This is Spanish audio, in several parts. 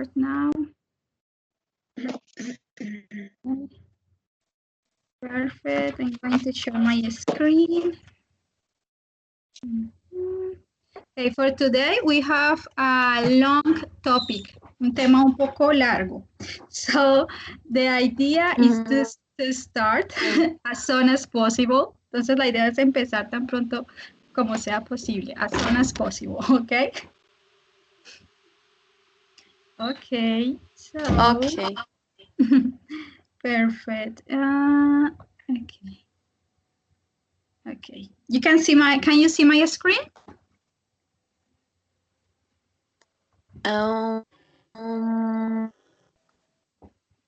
start now. Perfect. I'm going to show my screen. Okay, for today we have a long topic, un tema un poco largo. So the idea is to start as soon as possible. Entonces la idea es empezar tan pronto como sea posible, as soon as possible, okay? Okay, so. Okay. Perfect. Okay. Okay. You can see can you see my screen?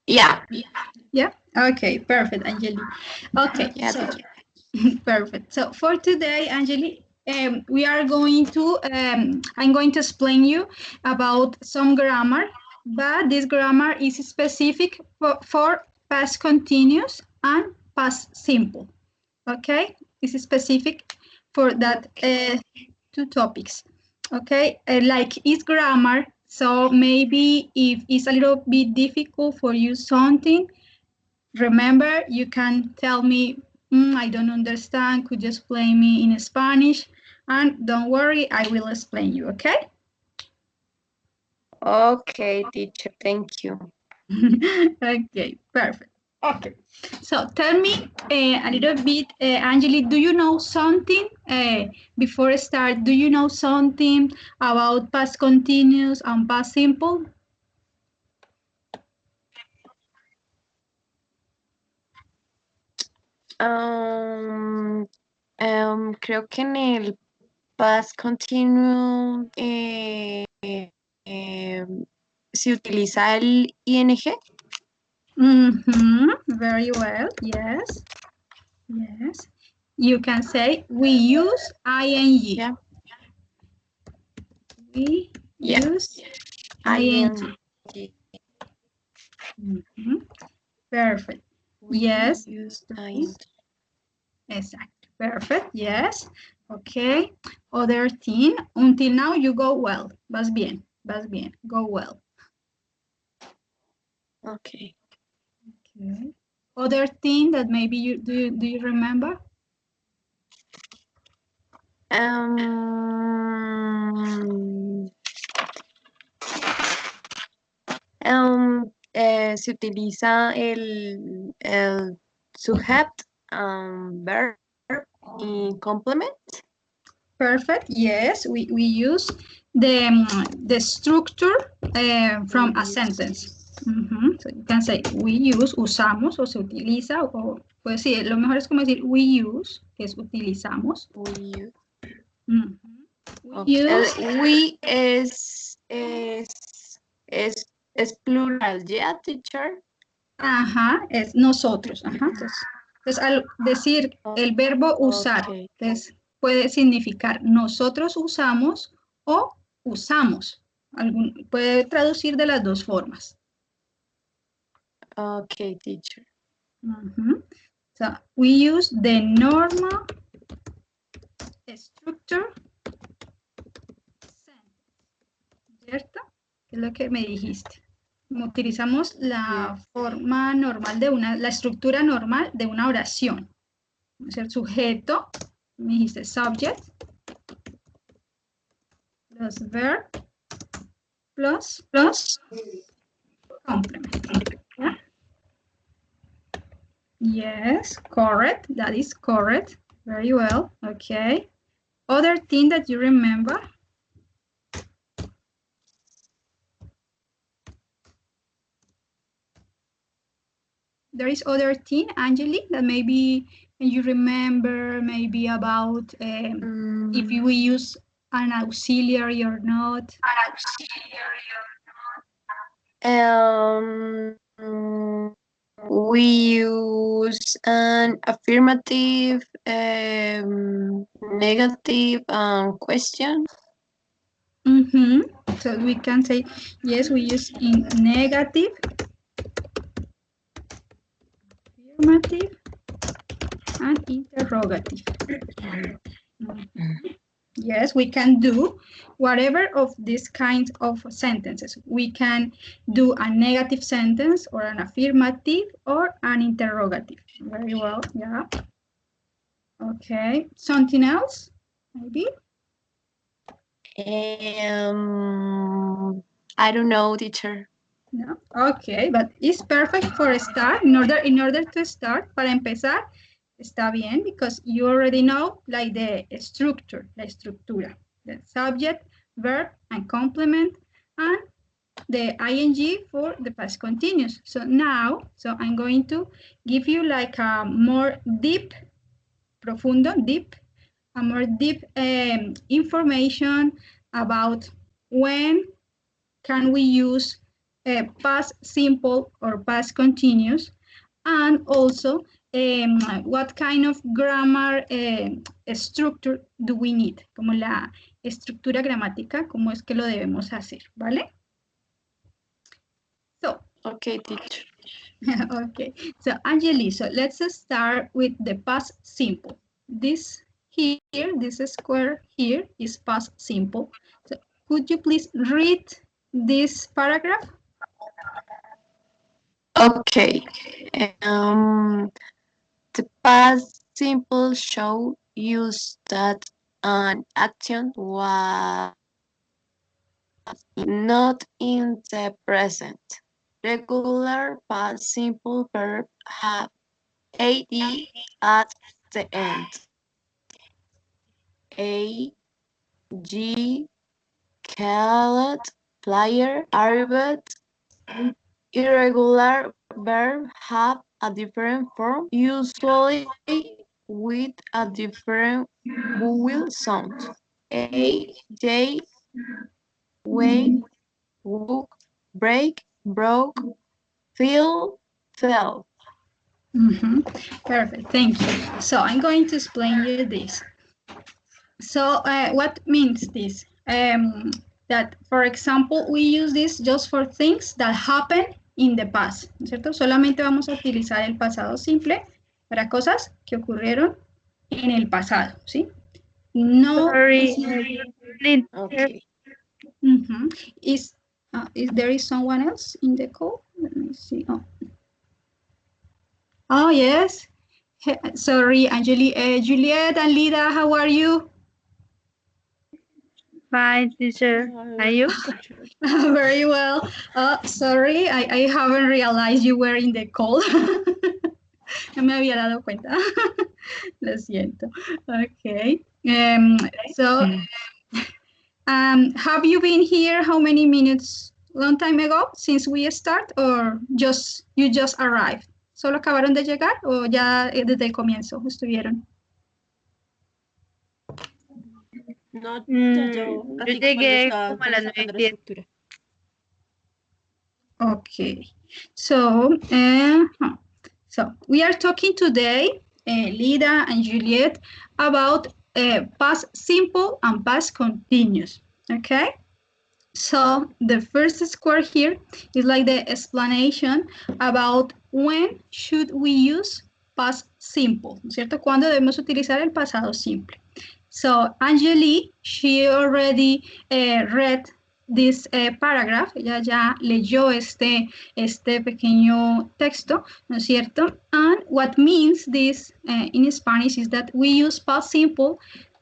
Yeah. Yeah. Okay. Perfect, Angeli. Okay. Yeah, So, teacher. perfect. So for today, Angeli, we are going to. I'm going to explain you about some grammar, but this grammar is specific for past continuous and past simple. Okay, this is specific for that two topics. Okay, like it's grammar, so maybe if it's a little bit difficult for you something, remember you can tell me, I don't understand, could you explain me in Spanish? And don't worry, I will explain you, okay? Okay, teacher, thank you. Okay, perfect. Okay, so tell me a little bit, Angeli, do you know something, before I start, do you know something about past continuous and past simple? Creo que en el past continuo se utiliza el ing. Very well, yes. Yes. You can say we use ing. Yeah. We use ing. Perfect. We yes. use ing. Exactly. Perfect. Yes. Okay. Other thing. Until now you go well. Vas bien. Vas bien. Go well. Okay. Okay. Other thing that maybe you do you remember? Se utiliza el sujeto, verb y complement. Perfect. Yes, we use the structure from a sentence. So you can say we use, usamos o se utiliza, o pues sí, lo mejor es como decir we use, que es utilizamos. We use. We use. We es plural, ¿ya, teacher? Ajá, es nosotros. Ajá. Entonces, al decir el verbo usar, Okay. entonces, puede significar nosotros usamos o usamos. Puede traducir de las dos formas. Okay, teacher. So, we use the normal structure sentence. ¿Cierto? ¿Qué es lo que me dijiste? Utilizamos la forma normal la estructura normal de una oración. Es el sujeto, me dijiste subject, plus verb, plus complement. Yeah? Yes, correct. That is correct. Very well. Okay. Other thing that you remember? There is other thing, Angeli, that maybe you remember, maybe about if we use an auxiliary or not. We use an affirmative, negative, question. So we can say, yes, we use in negative, affirmative, and interrogative. Yes, we can do whatever of these kinds of sentences. We can do a negative sentence or an affirmative or an interrogative. Very well, yeah. Okay, something else, maybe? I don't know, teacher. No, okay, but it's perfect for a start. In order to start, para empezar, está bien, because you already know like the structure, la estructura, the subject, verb, and complement, and the ing for the past continuous. So now, I'm going to give you like a more deep, a more deep information about when can we use past simple or past continuous, and also what kind of grammar structure do we need, como la estructura gramática, cómo es que lo debemos hacer, ¿vale? So, Okay, teacher. okay, so Angeli, so let's start with the past simple. This here, this square here is past simple. So could you please read this paragraph? Okay. The past simple show use that an action was not in the present. Regular past simple verb have AD at the end. A, G, called, player, arbet. Irregular verb have a different form, usually with a different vowel sound. A, J, wait, woke, break, broke, feel, fell. Perfect, thank you. So I'm going to explain you this. So what means this? That, for example, we use this just for things that happen in the past, ¿no es cierto? Solamente vamos a utilizar el pasado simple para cosas que ocurrieron en el pasado, ¿sí? No. Sorry. Okay. Is there is someone else in the call? Let me see. Oh yes. Sorry, Angeli. Juliet and Lida, how are you? Fine, teacher. Are you? Very well. Sorry, I haven't realized you were in the call. No me había dado cuenta. Lo siento. Okay. So, have you been here how many minutes? Long time ago since we start, or you just arrived? ¿Solo acabaron de llegar o ya desde el comienzo estuvieron? No, yo llegué como a las 9:10. Okay, so we are talking today, Lida and Juliet, about past simple and past continuous. Okay, so the first square here is like the explanation about when should we use past simple, ¿cierto? ¿Cuándo debemos utilizar el pasado simple? So Angeli, she already read this paragraph, ella ya leyó este pequeño texto, ¿no es cierto? And what means this in Spanish is that we use past simple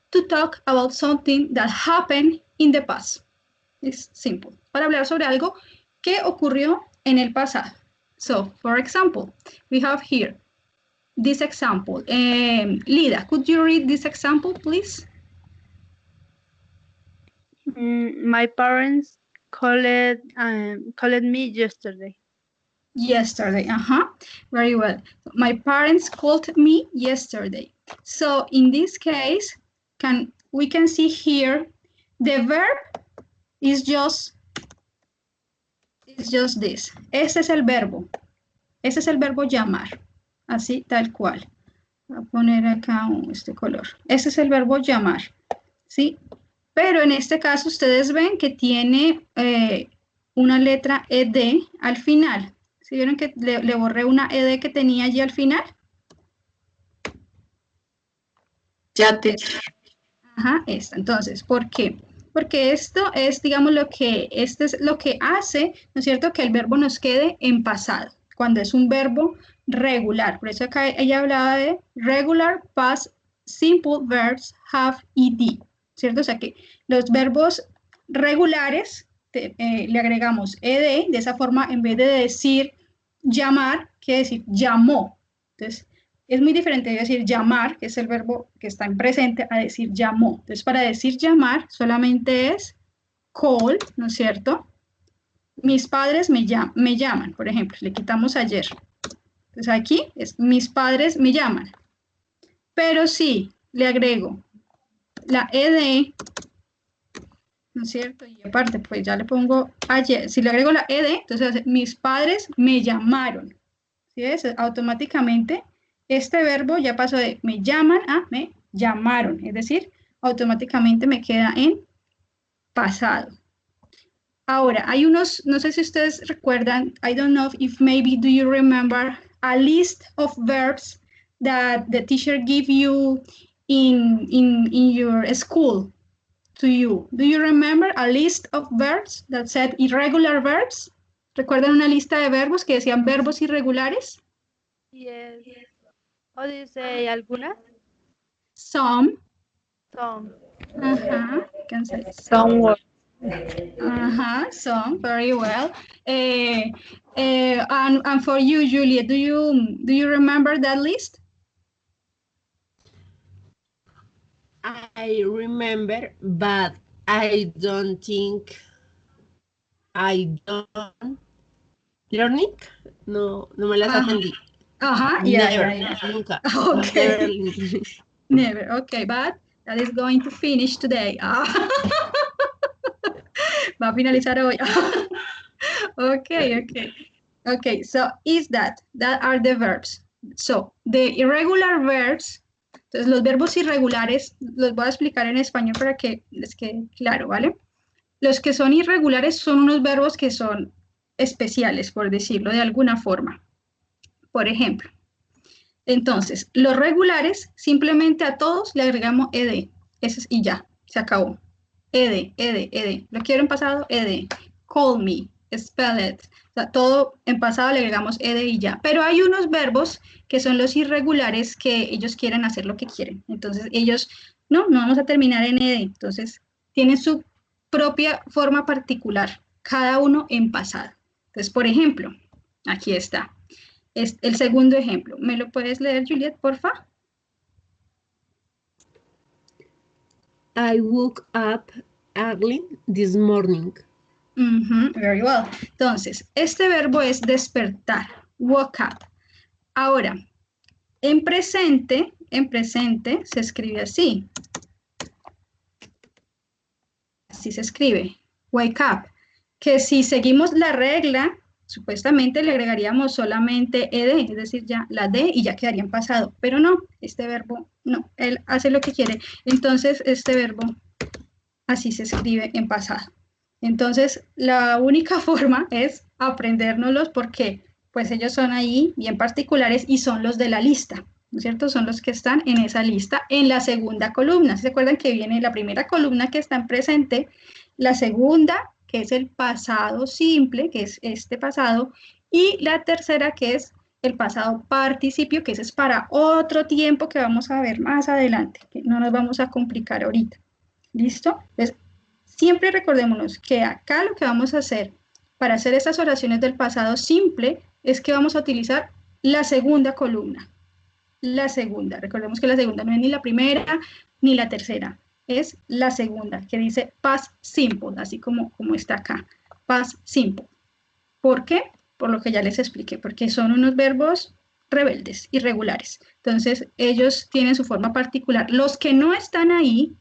to talk about something that happened in the past. It's simple. Para hablar sobre algo que ocurrió en el pasado. So, for example, we have here this example. Lida, could you read this example, please? My parents called me yesterday. Yesterday, very well. My parents called me yesterday. So in this case, we can see here the verb is just this. Ese es el verbo. Ese es el verbo llamar. Así, tal cual. Voy a poner acá este color. Ese es el verbo llamar. ¿Sí? Pero en este caso ustedes ven que tiene una letra ed al final. ¿Sí vieron que le borré una ed que tenía allí al final? Ya, teacher. Ajá, esta. Entonces, ¿por qué? Porque esto es, digamos, este es lo que hace, ¿no es cierto?, que el verbo nos quede en pasado, cuando es un verbo regular. Por eso acá ella hablaba de regular past simple verbs have ed, ¿cierto? O sea que los verbos regulares le agregamos ed, de esa forma, en vez de decir llamar, quiere decir llamó. Entonces, es muy diferente de decir llamar, que es el verbo que está en presente, a decir llamó. Entonces, para decir llamar solamente es call, ¿no es cierto? Mis padres me llaman, por ejemplo, le quitamos ayer. Entonces aquí es mis padres me llaman. Pero si le agrego la ed, ¿no es cierto? Y aparte, pues ya le pongo ayer. Si le agrego la ed, entonces mis padres me llamaron. ¿Sí ves? Automáticamente este verbo ya pasó de me llaman a me llamaron. Es decir, automáticamente me queda en pasado. Ahora, hay unos, no sé si ustedes recuerdan, I don't know if maybe do you remember a list of verbs that the teacher give you in your school to you. Do you remember a list of verbs that said irregular verbs? ¿Recuerdan una lista de verbos que decían verbos irregulares? Yes. How do you say algunas? Some. Some. Uh-huh. You can say Some words. uh-huh. Some. Very well. And for you, Julia, do you remember that list? I remember, but I don't think I don't learning. No, no me las aprendí. Ajá, Never, yeah. nunca. Okay. Never. Never. Okay, but that is going to finish today. Va a finalizar hoy. Okay, so is that are the verbs. So, the irregular verbs, entonces los verbos irregulares, los voy a explicar en español para que les quede claro, ¿vale? Los que son irregulares son unos verbos que son especiales, por decirlo de alguna forma. Por ejemplo, entonces, los regulares, simplemente a todos le agregamos ed, y ya, se acabó. Ed. ¿Lo quiero en pasado? Ed. Call me, spell it. O sea, todo en pasado le agregamos ed y ya. Pero hay unos verbos que son los irregulares que ellos quieren hacer lo que quieren. Entonces, ellos, no vamos a terminar en ed. Entonces, tienen su propia forma particular, cada uno en pasado. Entonces, por ejemplo, aquí está. Es el segundo ejemplo. ¿Me lo puedes leer, Juliet, porfa? I woke up early this morning. Very well. Entonces, este verbo es despertar, woke up. Ahora, en presente se escribe así. Así se escribe, wake up. Que si seguimos la regla, supuestamente le agregaríamos solamente ed, es decir, ya la d y ya quedaría en pasado. Pero no, este verbo, no, él hace lo que quiere. Entonces, este verbo así se escribe en pasado. Entonces, la única forma es aprendérnoslos porque pues ellos son ahí bien particulares y son los de la lista, ¿no es cierto? Son los que están en esa lista en la segunda columna. ¿Se acuerdan que viene la primera columna que está en presente, la segunda, que es el pasado simple, que es este pasado, y la tercera, que es el pasado participio, que ese es para otro tiempo que vamos a ver más adelante, que no nos vamos a complicar ahorita. ¿Listo? Entonces, siempre recordémonos que acá lo que vamos a hacer para hacer estas oraciones del pasado simple es que vamos a utilizar la segunda columna. La segunda. Recordemos que la segunda no es ni la primera ni la tercera. Es la segunda, que dice past simple, así como está acá. Past simple. ¿Por qué? Por lo que ya les expliqué, porque son unos verbos rebeldes, irregulares. Entonces, ellos tienen su forma particular. Los que no están ahí,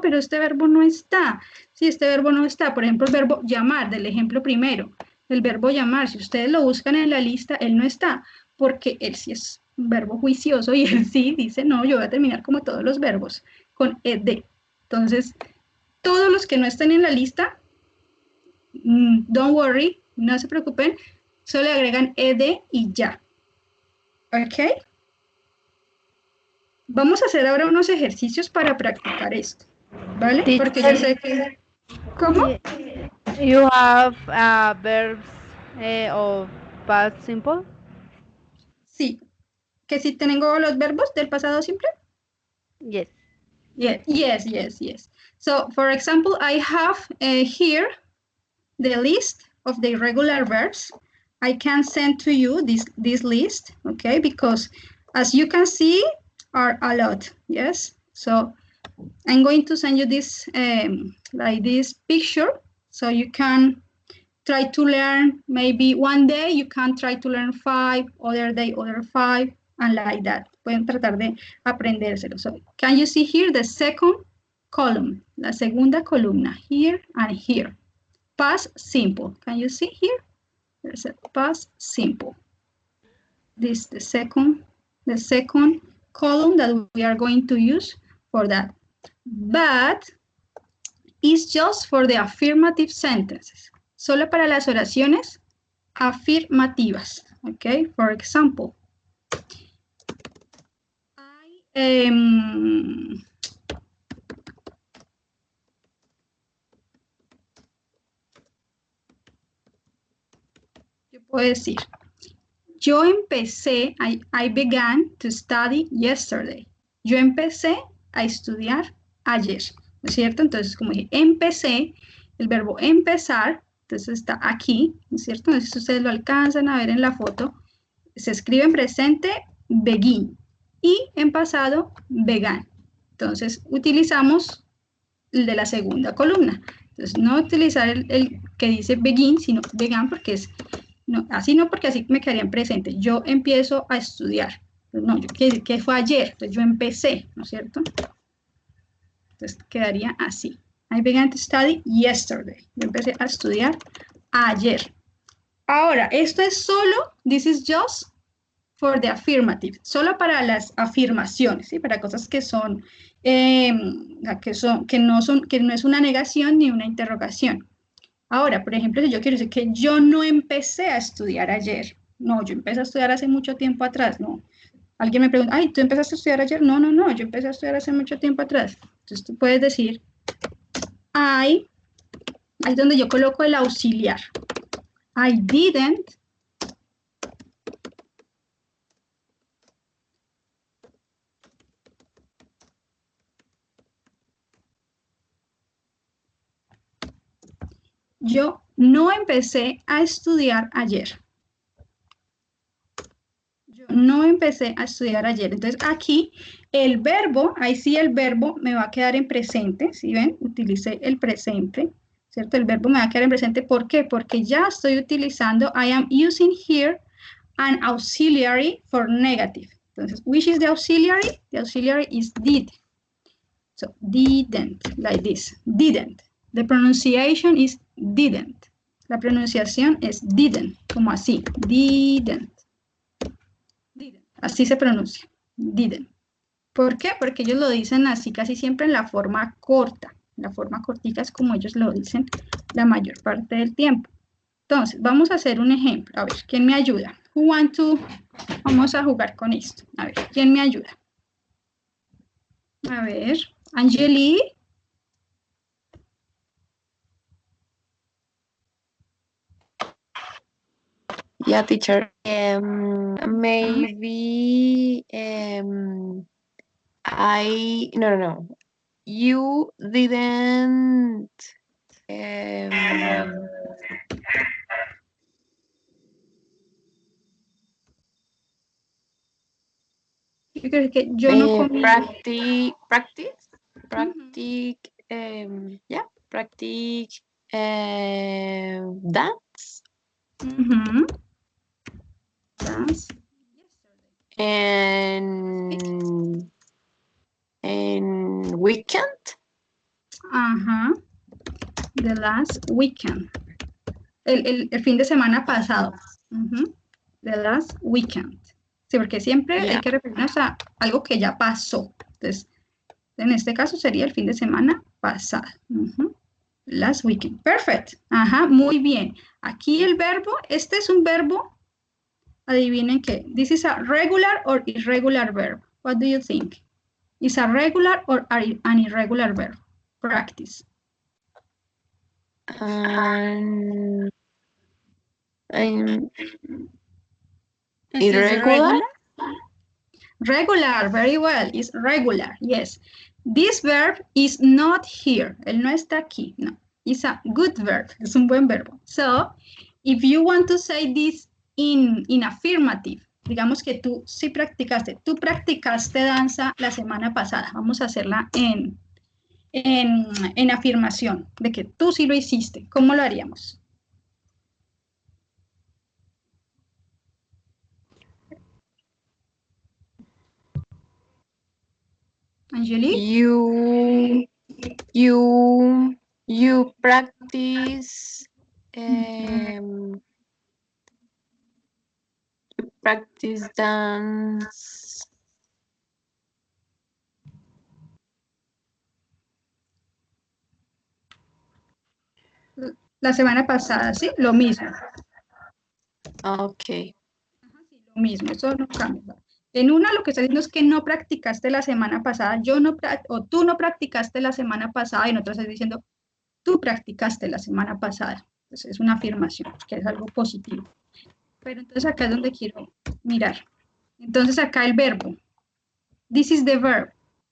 pero este verbo no está. Sí, este verbo no está. Por ejemplo, el verbo llamar, del ejemplo primero. El verbo llamar, si ustedes lo buscan en la lista, él no está, porque él sí es un verbo juicioso y él sí dice, no, yo voy a terminar como todos los verbos, con ed. Entonces, todos los que no estén en la lista, don't worry, no se preocupen, solo le agregan ed y ya. ¿Ok? Vamos a hacer ahora unos ejercicios para practicar esto, ¿vale? Porque yo sé que... ¿Cómo? You have verbs of past simple? Sí, que si tengo los verbos del pasado simple. Yes. Yes. So, for example, I have here the list of the irregular verbs. I can send to you this list, okay? Because as you can see, are a lot, yes? So I'm going to send you this, like this picture, so you can try to learn, maybe one day you can try to learn 5, other day, other 5, and like that. Pueden tratar de aprendérselo. So can you see here the second column, la segunda columna, here and here. Past simple. Can you see here? There's a past simple. This is the second column that we are going to use for that. But it's just for the affirmative sentences. Solo para las oraciones afirmativas. Okay, for example, yo puedo decir, yo empecé, I began to study yesterday. Yo empecé a estudiar ayer, ¿no es cierto? Entonces, como dije, empecé, el verbo empezar, entonces está aquí, ¿no es cierto? No sé si ustedes lo alcanzan a ver en la foto. Se escribe en presente, begin, y en pasado, began. Entonces, utilizamos el de la segunda columna. Entonces, no utilizar el que dice begin, sino began, porque es, no, así no, porque así me quedaría en presente. Yo empiezo a estudiar. No, yo quiero decir que fue ayer, entonces yo empecé, ¿no es cierto? Entonces, quedaría así. I began to study yesterday. Yo empecé a estudiar ayer. Ahora, esto es solo, this is just for the affirmative, solo para las afirmaciones, ¿sí? Para cosas que son, que no es una negación ni una interrogación. Ahora, por ejemplo, si yo quiero decir que yo no empecé a estudiar ayer, no, yo empecé a estudiar hace mucho tiempo atrás, no. Alguien me pregunta, ay, ¿tú empezaste a estudiar ayer? No, yo empecé a estudiar hace mucho tiempo atrás. Entonces tú puedes decir, ahí es donde yo coloco el auxiliar. I didn't yo no empecé a estudiar ayer. Yo no empecé a estudiar ayer. Entonces aquí el verbo, ahí sí el verbo me va a quedar en presente. ¿Sí ven? Utilicé el presente, ¿cierto? El verbo me va a quedar en presente. ¿Por qué? Porque ya estoy utilizando, I am using here an auxiliary for negative. Entonces, which is the auxiliary? The auxiliary is did. So, didn't, like this, didn't. The pronunciation is didn't. La pronunciación es didn't, como así, didn't. Así se pronuncia, didn't. ¿Por qué? Porque ellos lo dicen así casi siempre en la forma corta. La forma cortica es como ellos lo dicen la mayor parte del tiempo. Entonces, vamos a hacer un ejemplo. A ver, ¿quién me ayuda? Vamos a jugar con esto. A ver, ¿quién me ayuda? A ver, Angeli. Yeah, teacher. Maybe no. You didn't Yo creo que yo no comí. practice dance. Dance. And weekend. The last weekend. El fin de semana pasado. The last weekend. Sí, porque siempre hay que referirnos a algo que ya pasó. Entonces, en este caso sería el fin de semana pasado. Last weekend. Perfect. Muy bien. Aquí el verbo, este es un verbo. Adivinen qué. This is a regular or irregular verb. What do you think? Is a regular or an irregular verb? Practice. And Este es irregular. Regular, very well, is regular, yes. This verb is not here. Él no está aquí, no. It's a good verb, es un buen verbo. So, if you want to say this in affirmative, digamos que tú sí practicaste, tú practicaste danza la semana pasada. Vamos a hacerla en afirmación, de que tú sí lo hiciste. ¿Cómo lo haríamos? Angelique? You practice practice dance. La semana pasada, ¿sí? Lo mismo. Okay. Ajá, sí, lo mismo, eso no cambia. En una lo que está diciendo es que no practicaste la semana pasada, o tú no practicaste la semana pasada, y en otra estás diciendo, tú practicaste la semana pasada. Entonces es una afirmación, que es algo positivo. Pero entonces acá es donde quiero mirar. Entonces acá el verbo. This is the verb.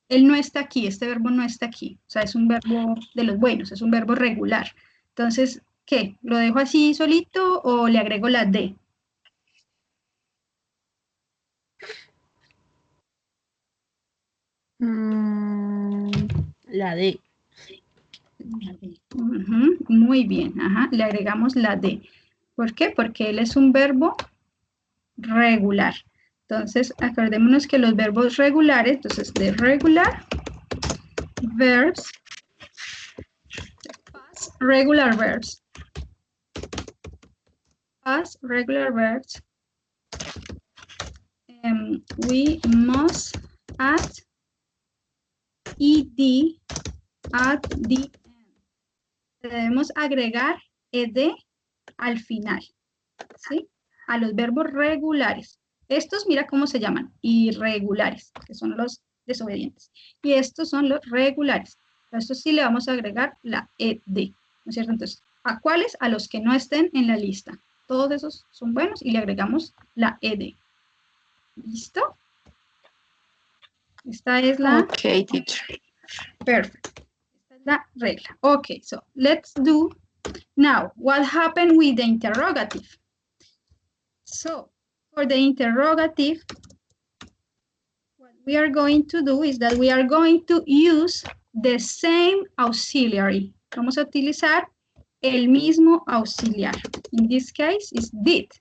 Él no está aquí, este verbo no está aquí. O sea, es un verbo de los buenos, es un verbo regular. Entonces, ¿qué? ¿Lo dejo así solito o le agrego la D? La D. Muy bien, ajá, le agregamos la D. ¿Por qué? Porque él es un verbo regular. Entonces, acordémonos que los verbos regulares, entonces, de regular verbs, past regular verbs. Past regular verbs, we must add ed at the end. Debemos agregar ed al final, ¿sí? A los verbos regulares. Estos, mira cómo se llaman, irregulares, que son los desobedientes. Y estos son los regulares. A estos sí le vamos a agregar la ed, ¿no es cierto? Entonces, ¿a cuáles? A los que no estén en la lista. Todos esos son buenos y le agregamos la ed. ¿Listo? Esta es la... Okay, teacher. Perfect. Esta es la regla. Okay, so let's do now what happened with the interrogative. So for the interrogative, what we are going to do is that we are going to use the same auxiliary. Vamos a utilizar el mismo auxiliar. In this case, is did.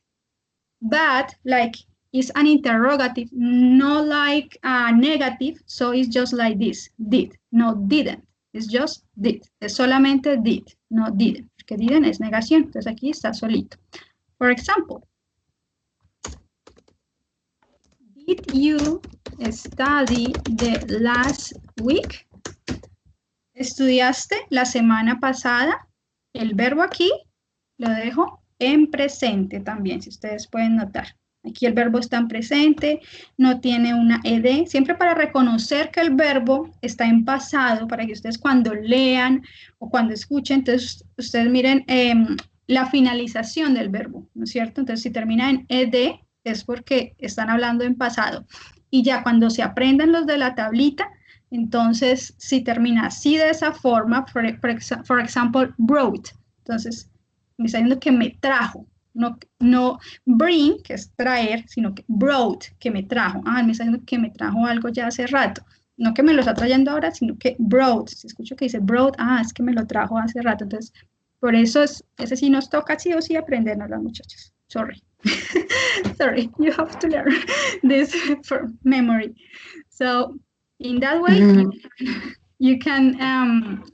But like it's an interrogative, not like a negative, so it's just like this, did, no didn't. It's just did, es solamente did, no didn't, porque didn't es negación, entonces aquí está solito. For example, did you study the last week? ¿Estudiaste la semana pasada? El verbo aquí lo dejo en presente también, si ustedes pueden notar. Aquí el verbo está en presente, no tiene una ed, siempre para reconocer que el verbo está en pasado, para que ustedes cuando lean o cuando escuchen, entonces ustedes miren la finalización del verbo, ¿no es cierto? Entonces si termina en ed es porque están hablando en pasado. Y ya cuando se aprendan los de la tablita, entonces si termina así de esa forma, for example, brought, entonces me está diciendo que me trajo, no bring, que es traer, sino que brought, que me trajo. Ah, me está diciendo que me trajo algo ya hace rato. No que me lo está trayendo ahora, sino que brought. Si escucho que dice brought, es que me lo trajo hace rato. Entonces, por eso ese sí nos toca sí o sí aprendernos las muchachas. Sorry. Sorry, you have to learn this for memory. So, in that way, you can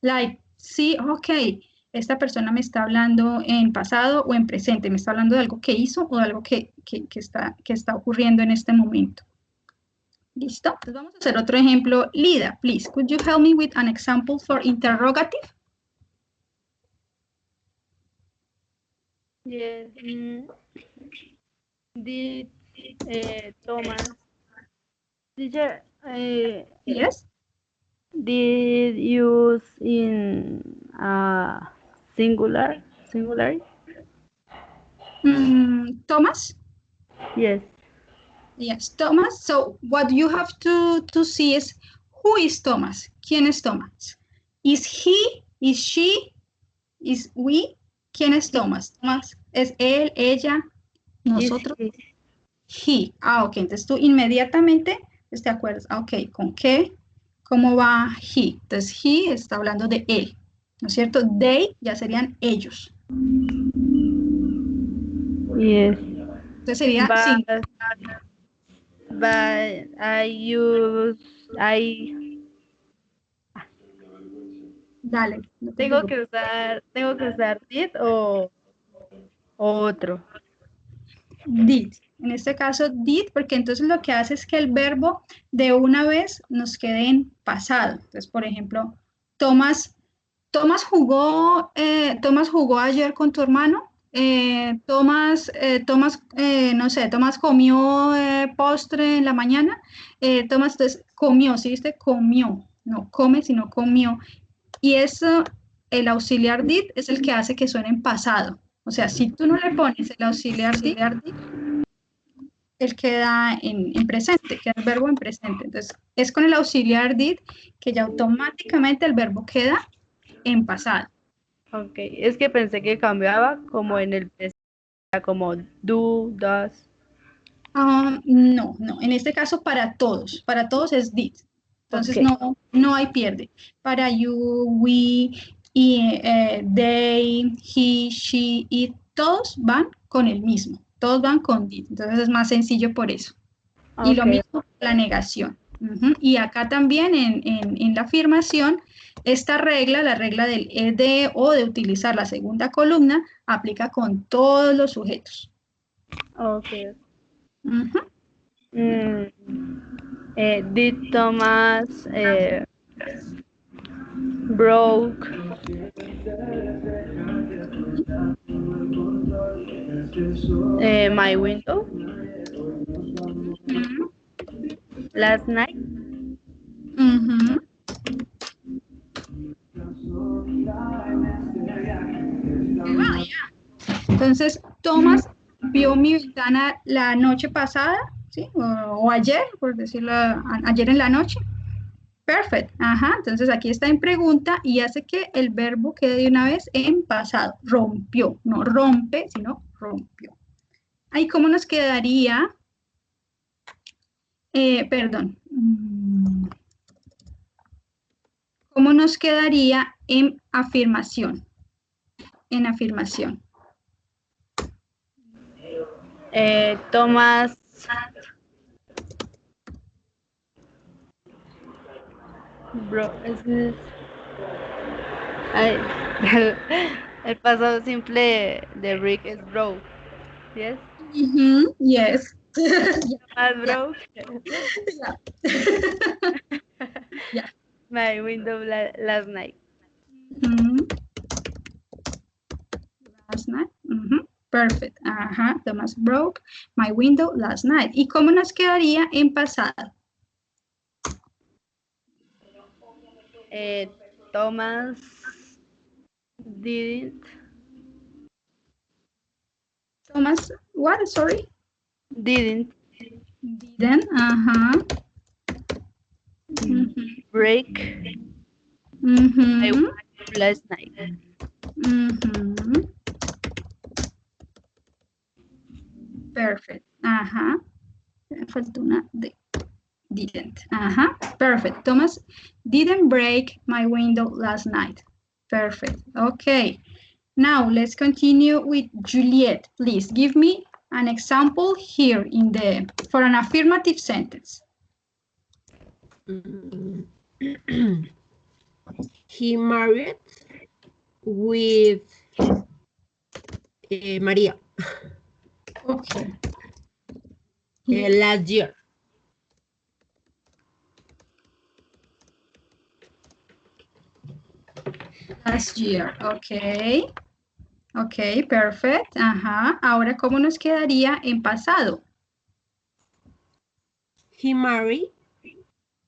like see, okay, esta persona me está hablando en pasado o en presente, me está hablando de algo que hizo o de algo que está ocurriendo en este momento. ¿Listo? Entonces vamos a hacer otro ejemplo. Lida, please, could you help me with an example for interrogative? Yes. Did Thomas, teacher, Yes. Did use in singular? Thomas? Yes. Yes, Thomas. So what you have to see is who is Thomas? ¿Quién es Thomas? Is he? Is she? Is we? ¿Quién es Thomas? Thomas es él, ella, nosotros. He. Ah, ok. Entonces tú inmediatamente te acuerdas. Ah, ok, ¿con qué? ¿Cómo va he? Entonces he está hablando de él, ¿no es cierto? They ya serían ellos. Yes. Entonces sería sí. But Dale. No te tengo preocupes. que usar did o otro. Did. En este caso, did, porque entonces lo que hace es que el verbo de una vez nos quede en pasado. Entonces, por ejemplo, Tomás jugó ayer con tu hermano. No sé, Tomás comió postre en la mañana. Tomás, entonces, comió, ¿sí viste? Comió, no come, sino comió. Y eso, el auxiliar did es el que hace que suene en pasado. O sea, si tú no le pones el auxiliar did, él queda en presente, queda el verbo en presente. Entonces, es con el auxiliar did que ya automáticamente el verbo queda en pasado. Ok, es que pensé que cambiaba como en el presente, como do, does. No, en este caso para todos es did. Entonces Ok. no hay pierde. Para you, we, they, he, she, it, todos van con el mismo, todos van con did. Entonces es más sencillo por eso. Y lo Ok. mismo la negación. Y acá también en la afirmación, esta regla, la regla del de o de utilizar la segunda columna, aplica con todos los sujetos. Ok. Ujú. Did Thomas broke my window last night? Ujú. Entonces, Thomas vio mi ventana la noche pasada, ¿sí? O ayer, por decirlo, ayer en la noche. Perfect. Ajá. Entonces aquí está en pregunta y hace que el verbo quede de una vez en pasado. Rompió. No rompe, sino rompió. Ahí, ¿cómo nos quedaría? Perdón. ¿Cómo nos quedaría en afirmación? En afirmación. Thomas el pasado simple de Rick es broke. Yes. Yes. Thomas broke Yeah. my window last night. Last night. Perfect. Ajá. Thomas broke my window last night. ¿Y cómo nos quedaría en pasado? Thomas didn't Thomas, what? Sorry? didn't Didn't. Ajá. break my window last night. Perfect. Ajá. Me faltó una D. Didn't. Ajá. Perfect. Thomas didn't break my window last night. Perfect. Okay. Now let's continue with Juliet. Please give me an example here for an affirmative sentence. He married with Maria. Okay. Last year. Last year. Okay. Ok, perfect. Ajá. Ahora, ¿cómo nos quedaría en pasado? He married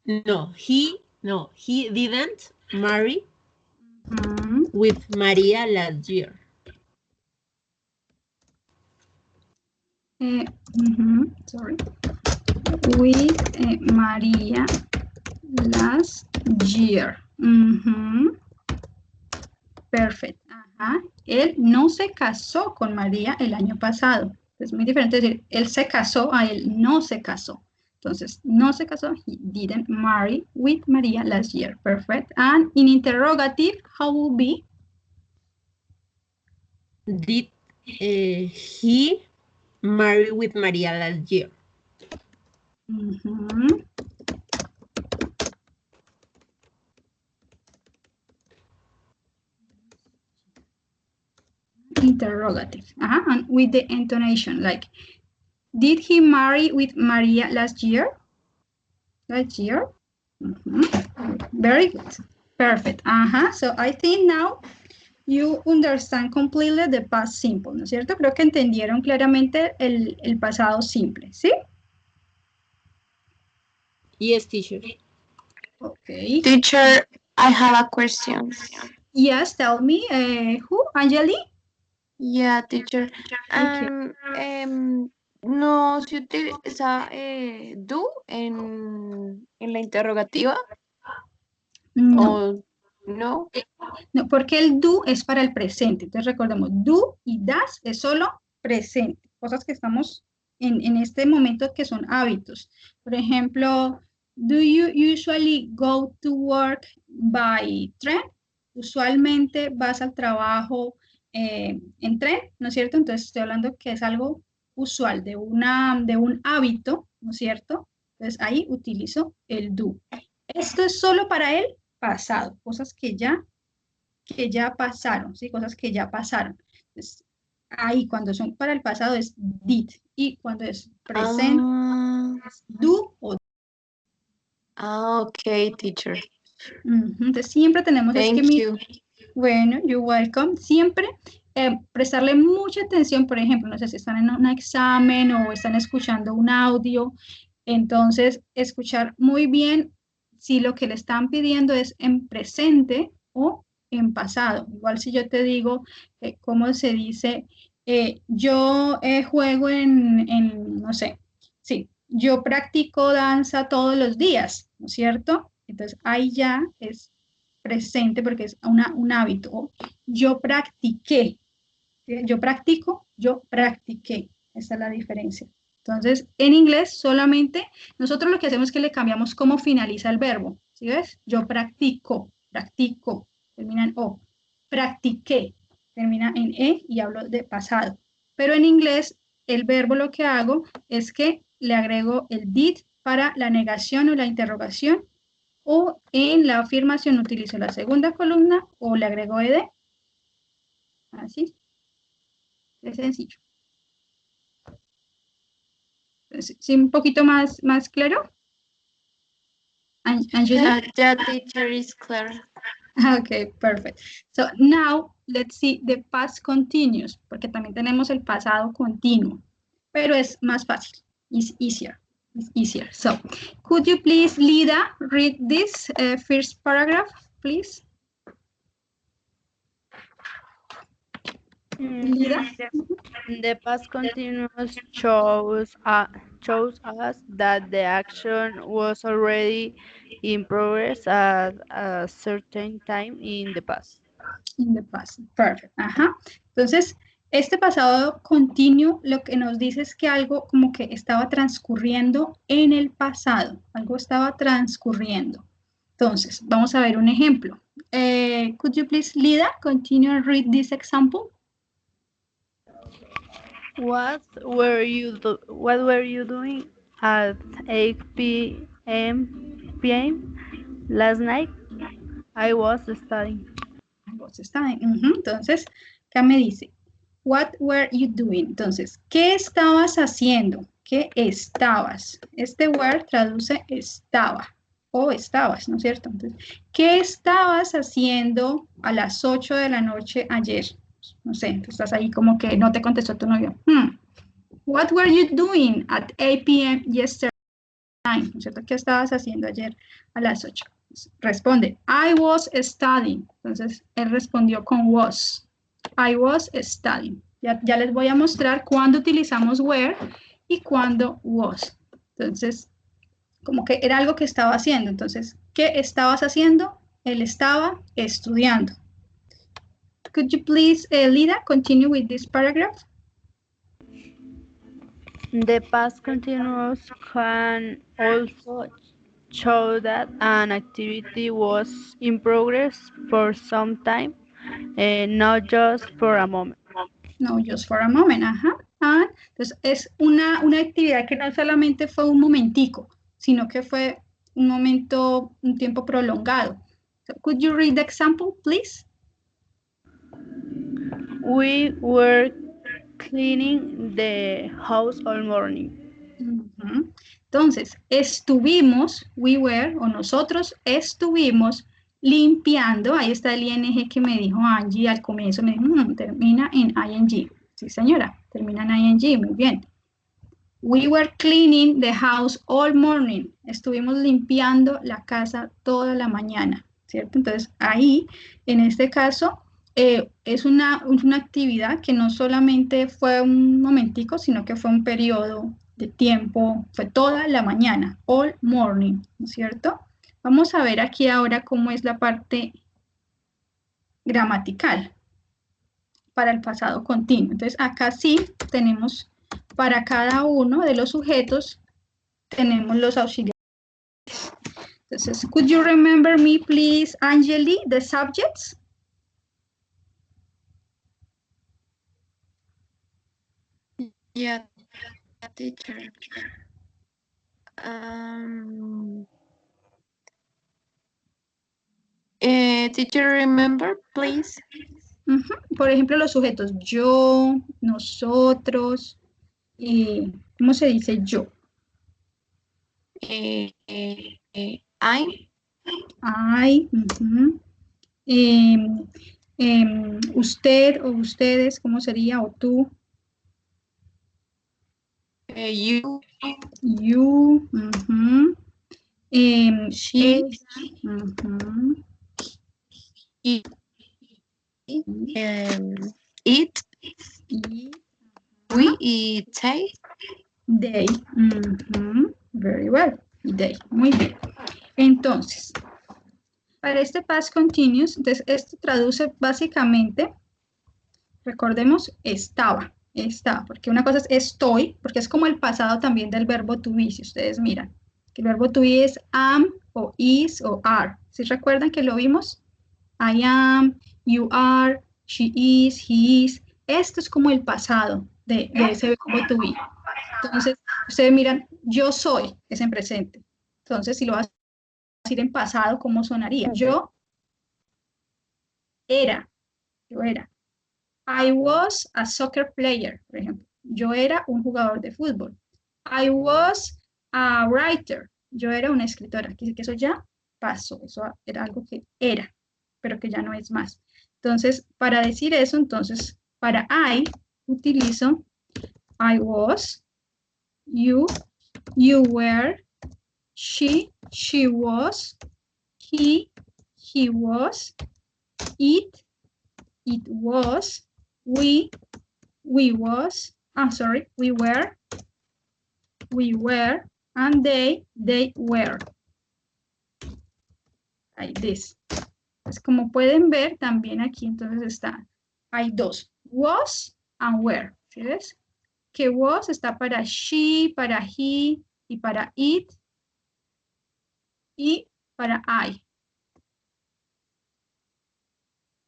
he didn't marry Mhm. with Maria last year. Sorry. With Maria last year. Perfect. Ajá. Él no se casó con María el año pasado. Es muy diferente decir, él se casó a él no se casó. Entonces, no se casó. He didn't marry with Maria last year. Perfect. And in interrogative, how will be? Did he marry with Maria last year? Interrogative. And with the intonation, like, did he marry with Maria last year? Last year? Very good. Perfect. So I think now you understand completely the past simple, ¿no es cierto? Creo que entendieron claramente el pasado simple, ¿sí? Yes, teacher. Okay. Teacher, I have a question. Yes, tell me. Who? Angeli? Yeah, teacher. Okay. No se utiliza do en la interrogativa. No. ¿O no? No, porque el do es para el presente. Entonces recordemos, do y das es solo presente. Cosas que estamos en este momento que son hábitos. Por ejemplo, do you usually go to work by train? Usualmente vas al trabajo en tren, ¿no es cierto? Entonces estoy hablando que es algo usual, de un hábito, ¿no es cierto? Entonces ahí utilizo el do. Esto es solo para el pasado, cosas que ya pasaron, ¿sí? Cosas que ya pasaron. Entonces, ahí cuando son para el pasado es did y cuando es presente es do o ok, teacher. Entonces siempre tenemos Thank you. Bueno, you're welcome. Siempre prestarle mucha atención, por ejemplo, no sé si están en un examen o están escuchando un audio, entonces escuchar muy bien si lo que le están pidiendo es en presente o en pasado. Igual si yo te digo, ¿cómo se dice? Yo juego no sé, sí, yo practico danza todos los días, ¿no es cierto? Entonces ahí ya es presente porque es un hábito. Yo practiqué. Yo practico, yo practiqué. Esa es la diferencia. Entonces, en inglés solamente nosotros lo que hacemos es que le cambiamos cómo finaliza el verbo. ¿Sí ves? Yo practico, practico, termina en O. Practiqué, termina en E y hablo de pasado. Pero en inglés, el verbo lo que hago es que le agrego el did para la negación o la interrogación, o en la afirmación utilizo la segunda columna o le agrego ed. Así. Es sencillo. ¿Sí, un poquito más claro? Angela? Yeah, teacher is clear. Okay, perfect. So now let's see the past continuous, porque también tenemos el pasado continuo, pero es más fácil. It's easier. It's easier. So, could you please, Lida, read this first paragraph, please? Lida? The past continuous shows us that the action was already in progress at a certain time in the past. In the past. Perfect. Entonces, este pasado continuo lo que nos dice es que algo como que estaba transcurriendo en el pasado. Algo estaba transcurriendo. Entonces, vamos a ver un ejemplo. Could you please, Lida, continue and read this example? What were you doing at 8 p.m. last night? I was studying. Entonces, acá me dice, what were you doing? Entonces, ¿qué estabas haciendo? ¿Qué estabas? Este word traduce estaba o estabas, ¿no es cierto? Entonces, ¿qué estabas haciendo a las 8 de la noche ayer? No sé, tú estás ahí como que no te contestó tu novio. What were you doing at 8 p.m. yesterday? 9, ¿no es cierto? ¿Qué estabas haciendo ayer a las 8? Responde, I was studying. Entonces, él respondió con was. I was studying. Ya les voy a mostrar cuándo utilizamos were y cuándo was. Entonces, como que era algo que estaba haciendo. Entonces, ¿qué estabas haciendo? Él estaba estudiando. Could you please, Lida, continue with this paragraph? The past continuous can also show that an activity was in progress for some time, not just for a moment. No, just for a moment, ajá. Ah, entonces, es una actividad que no solamente fue un momentico, sino que fue un momento, un tiempo prolongado. So, could you read the example, please? We were cleaning the house all morning. Ujú. Entonces, estuvimos, we were, o nosotros estuvimos limpiando, ahí está el ing que me dijo Angie al comienzo, me dijo, termina en ing. Sí, señora, termina en ing, muy bien. We were cleaning the house all morning. Estuvimos limpiando la casa toda la mañana, ¿cierto? Entonces, ahí, en este caso, es una actividad que no solamente fue un momentico, sino que fue un periodo de tiempo, fue toda la mañana, all morning, ¿no es cierto? Vamos a ver aquí ahora cómo es la parte gramatical para el pasado continuo. Entonces, acá sí tenemos para cada uno de los sujetos, tenemos los auxiliares. Entonces, could you remember me, please, Angeli, the subjects? Yeah, teacher. Teacher, remember, please? Por ejemplo, los sujetos yo, nosotros, ¿cómo se dice yo? I. Usted o ustedes, ¿cómo sería? O tú. You. You. She. It. It. We y they. They. Very well. They. Muy bien. Entonces, para este past continuous, entonces esto traduce básicamente, recordemos, estaba, porque una cosa es estoy, porque es como el pasado también del verbo to be, si ustedes miran, que el verbo to be es am o is o are. ¿Sí recuerdan que lo vimos? I am, you are, she is, he is. Esto es como el pasado de ese verbo to be. Entonces, ustedes miran, yo soy, es en presente. Entonces, si lo vas a decir en pasado, ¿cómo sonaría? Yo era. I was a soccer player, por ejemplo. Yo era un jugador de fútbol. I was a writer. Yo era una escritora. Dice que eso ya pasó. Eso era algo que era, pero que ya no es más. Entonces, para decir eso, entonces, para I, utilizo I was, you were, she was, he was, it was, we was, we were, and they were. Like this. Pues como pueden ver, también aquí entonces está, hay dos, was and were, ¿sí ves? Que was está para she, para he y para it y para I.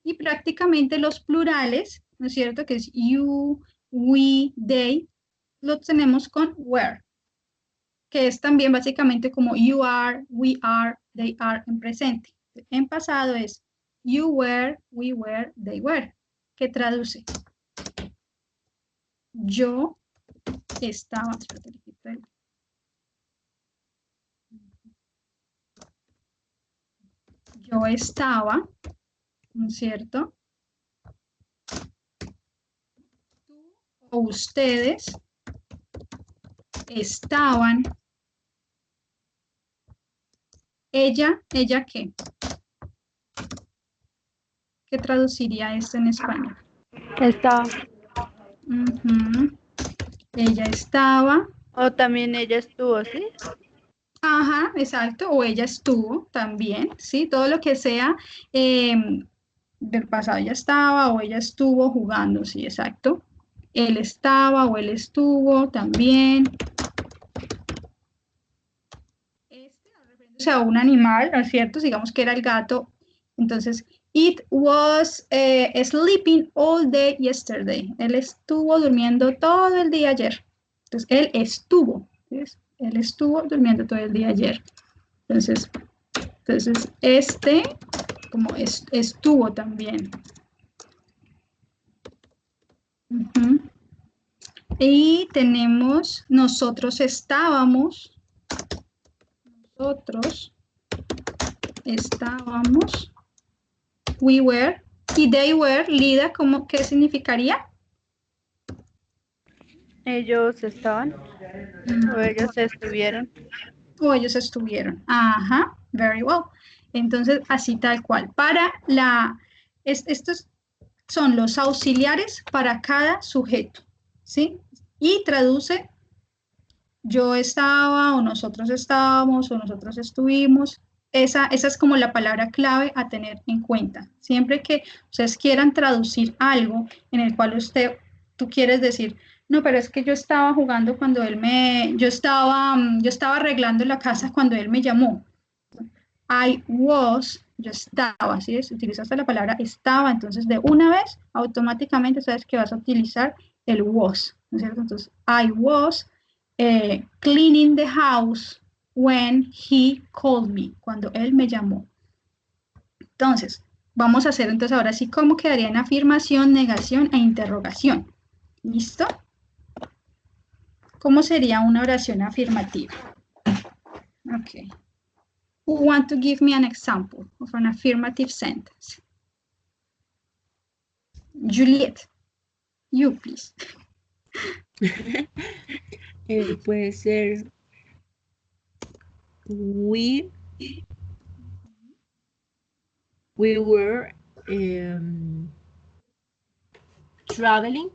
Y prácticamente los plurales, ¿no es cierto? Que es you, we, they, lo tenemos con were, que es también básicamente como you are, we are, they are en presente. En pasado es you were, we were, they were, que traduce. Yo estaba, yo estaba, ¿no es cierto? Tú o ustedes estaban, ¿ella qué? ¿Qué traduciría esto en español? Está. Ujú. Ella estaba. O también ella estuvo, ¿sí? Ajá, exacto. O ella estuvo también, ¿sí? Todo lo que sea del pasado, ella estaba o ella estuvo jugando, sí, exacto. Él estaba o él estuvo también. Refiriéndose a un animal, ¿no es cierto? Digamos que era el gato. Entonces, it was sleeping all day yesterday. Él estuvo durmiendo todo el día ayer. Entonces, él estuvo. ¿Ves? Él estuvo durmiendo todo el día ayer. Entonces, como estuvo también. Ujú. Y tenemos, nosotros estábamos. We were, y they were, Lida, ¿qué significaría? Ellos estaban. O ellos estuvieron. O ellos estuvieron. Ajá, very well. Entonces, así tal cual. Estos son los auxiliares para cada sujeto, ¿sí? Y traduce yo estaba, o nosotros estábamos, o nosotros estuvimos. Esa es como la palabra clave a tener en cuenta. Siempre que ustedes quieran traducir algo en el cual tú quieres decir, no, pero es que yo estaba jugando cuando yo estaba arreglando la casa cuando él me llamó. Yo estaba, ¿sí? Si utilizaste la palabra estaba, entonces de una vez, automáticamente sabes que vas a utilizar el was, ¿no es cierto? Entonces, I was cleaning the house when he called me, cuando él me llamó. Entonces, vamos a hacer entonces ahora sí cómo quedaría en afirmación, negación e interrogación. ¿Listo? ¿Cómo sería una oración afirmativa? Ok. Who want to give me an example of an affirmative sentence? Juliet, you please. Puede ser we were traveling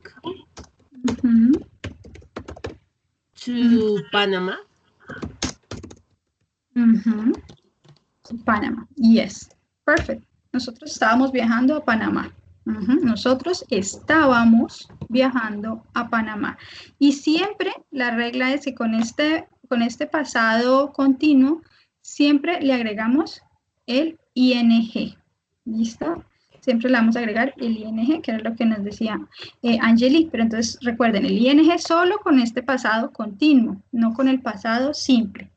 to Panama. Panamá, yes, perfect. Nosotros estábamos viajando a Panamá. Nosotros estábamos viajando a Panamá. Y siempre la regla es que con este pasado continuo, siempre le agregamos el ing. ¿Listo? Siempre le vamos a agregar el ing, que era lo que nos decía Angelique. Pero entonces recuerden, el ing solo con este pasado continuo, no con el pasado simple.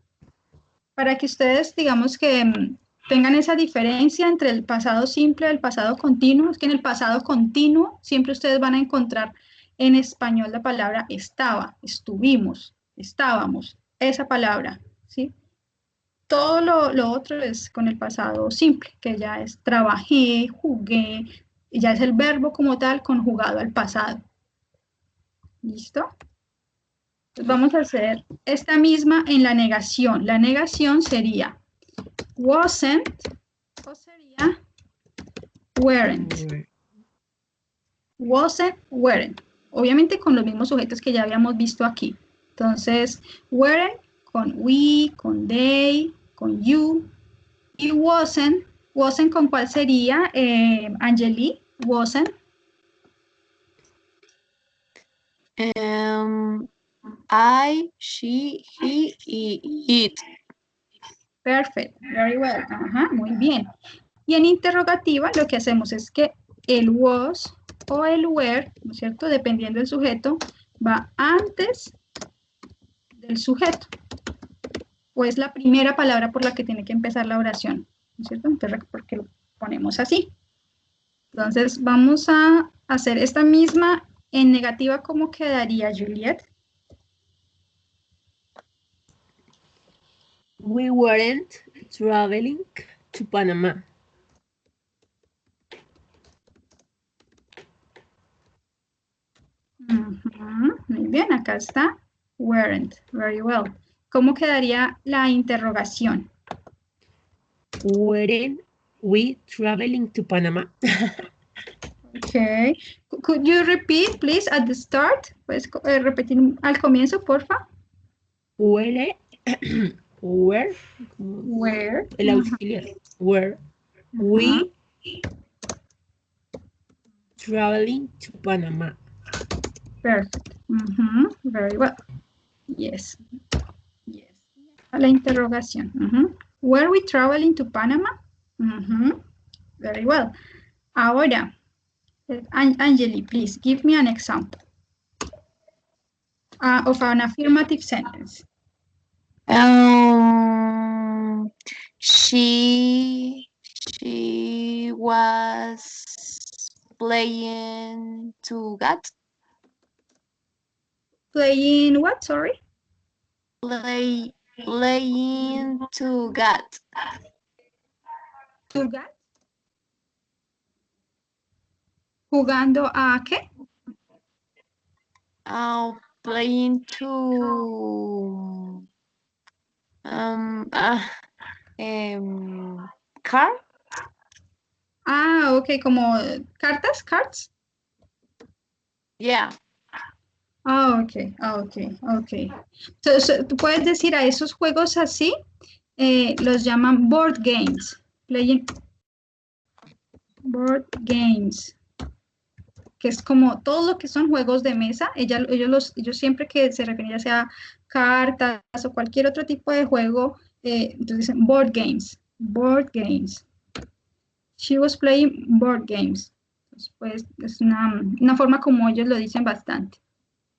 Para que ustedes, digamos que tengan esa diferencia entre el pasado simple y el pasado continuo, es que en el pasado continuo siempre ustedes van a encontrar en español la palabra estaba, estuvimos, estábamos, esa palabra, ¿sí? Todo lo otro es con el pasado simple, que ya es trabajé, jugué, y ya es el verbo como tal conjugado al pasado. ¿Listo? Entonces vamos a hacer esta misma en la negación. La negación sería wasn't o sería weren't. Wasn't, weren't. Obviamente con los mismos sujetos que ya habíamos visto aquí. Entonces, weren't con we, con they, con you. Y wasn't con cuál sería, Angeli? Wasn't. I, she, he, it. Perfect, very well. Ajá, muy bien. Y en interrogativa lo que hacemos es que el was o el were, ¿no es cierto? Dependiendo del sujeto, va antes del sujeto. O es la primera palabra por la que tiene que empezar la oración, ¿no es cierto? Entonces, porque lo ponemos así. Entonces, vamos a hacer esta misma en negativa. ¿Cómo quedaría, Juliet? We weren't traveling to Panama. Muy bien, acá está. Weren't. Very well. ¿Cómo quedaría la interrogación? Weren't we traveling to Panama? Okay. Could you repeat, please, at the start? ¿Puedes repetir al comienzo, porfa? Were, were, Where? el auxiliar. Were we traveling to Panama? Perfect. Very well. Yes. Yes. A la interrogación. Were we traveling to Panama? Very well. Ahora, Angeli, please give me an example of an affirmative sentence. She was playing to get. Playing what? Sorry. Playing to get. To get. ¿Jugando a qué? Playing to car. Ok, como cartas, cards. Yeah. Ok. Tú puedes decir a esos juegos así, los llaman board games. Playing board games. Que es como todo lo que son juegos de mesa. Ellos siempre que se refieren ya sea cartas o cualquier otro tipo de juego, entonces dicen board games. Board games. She was playing board games. Entonces, pues es una forma como ellos lo dicen bastante.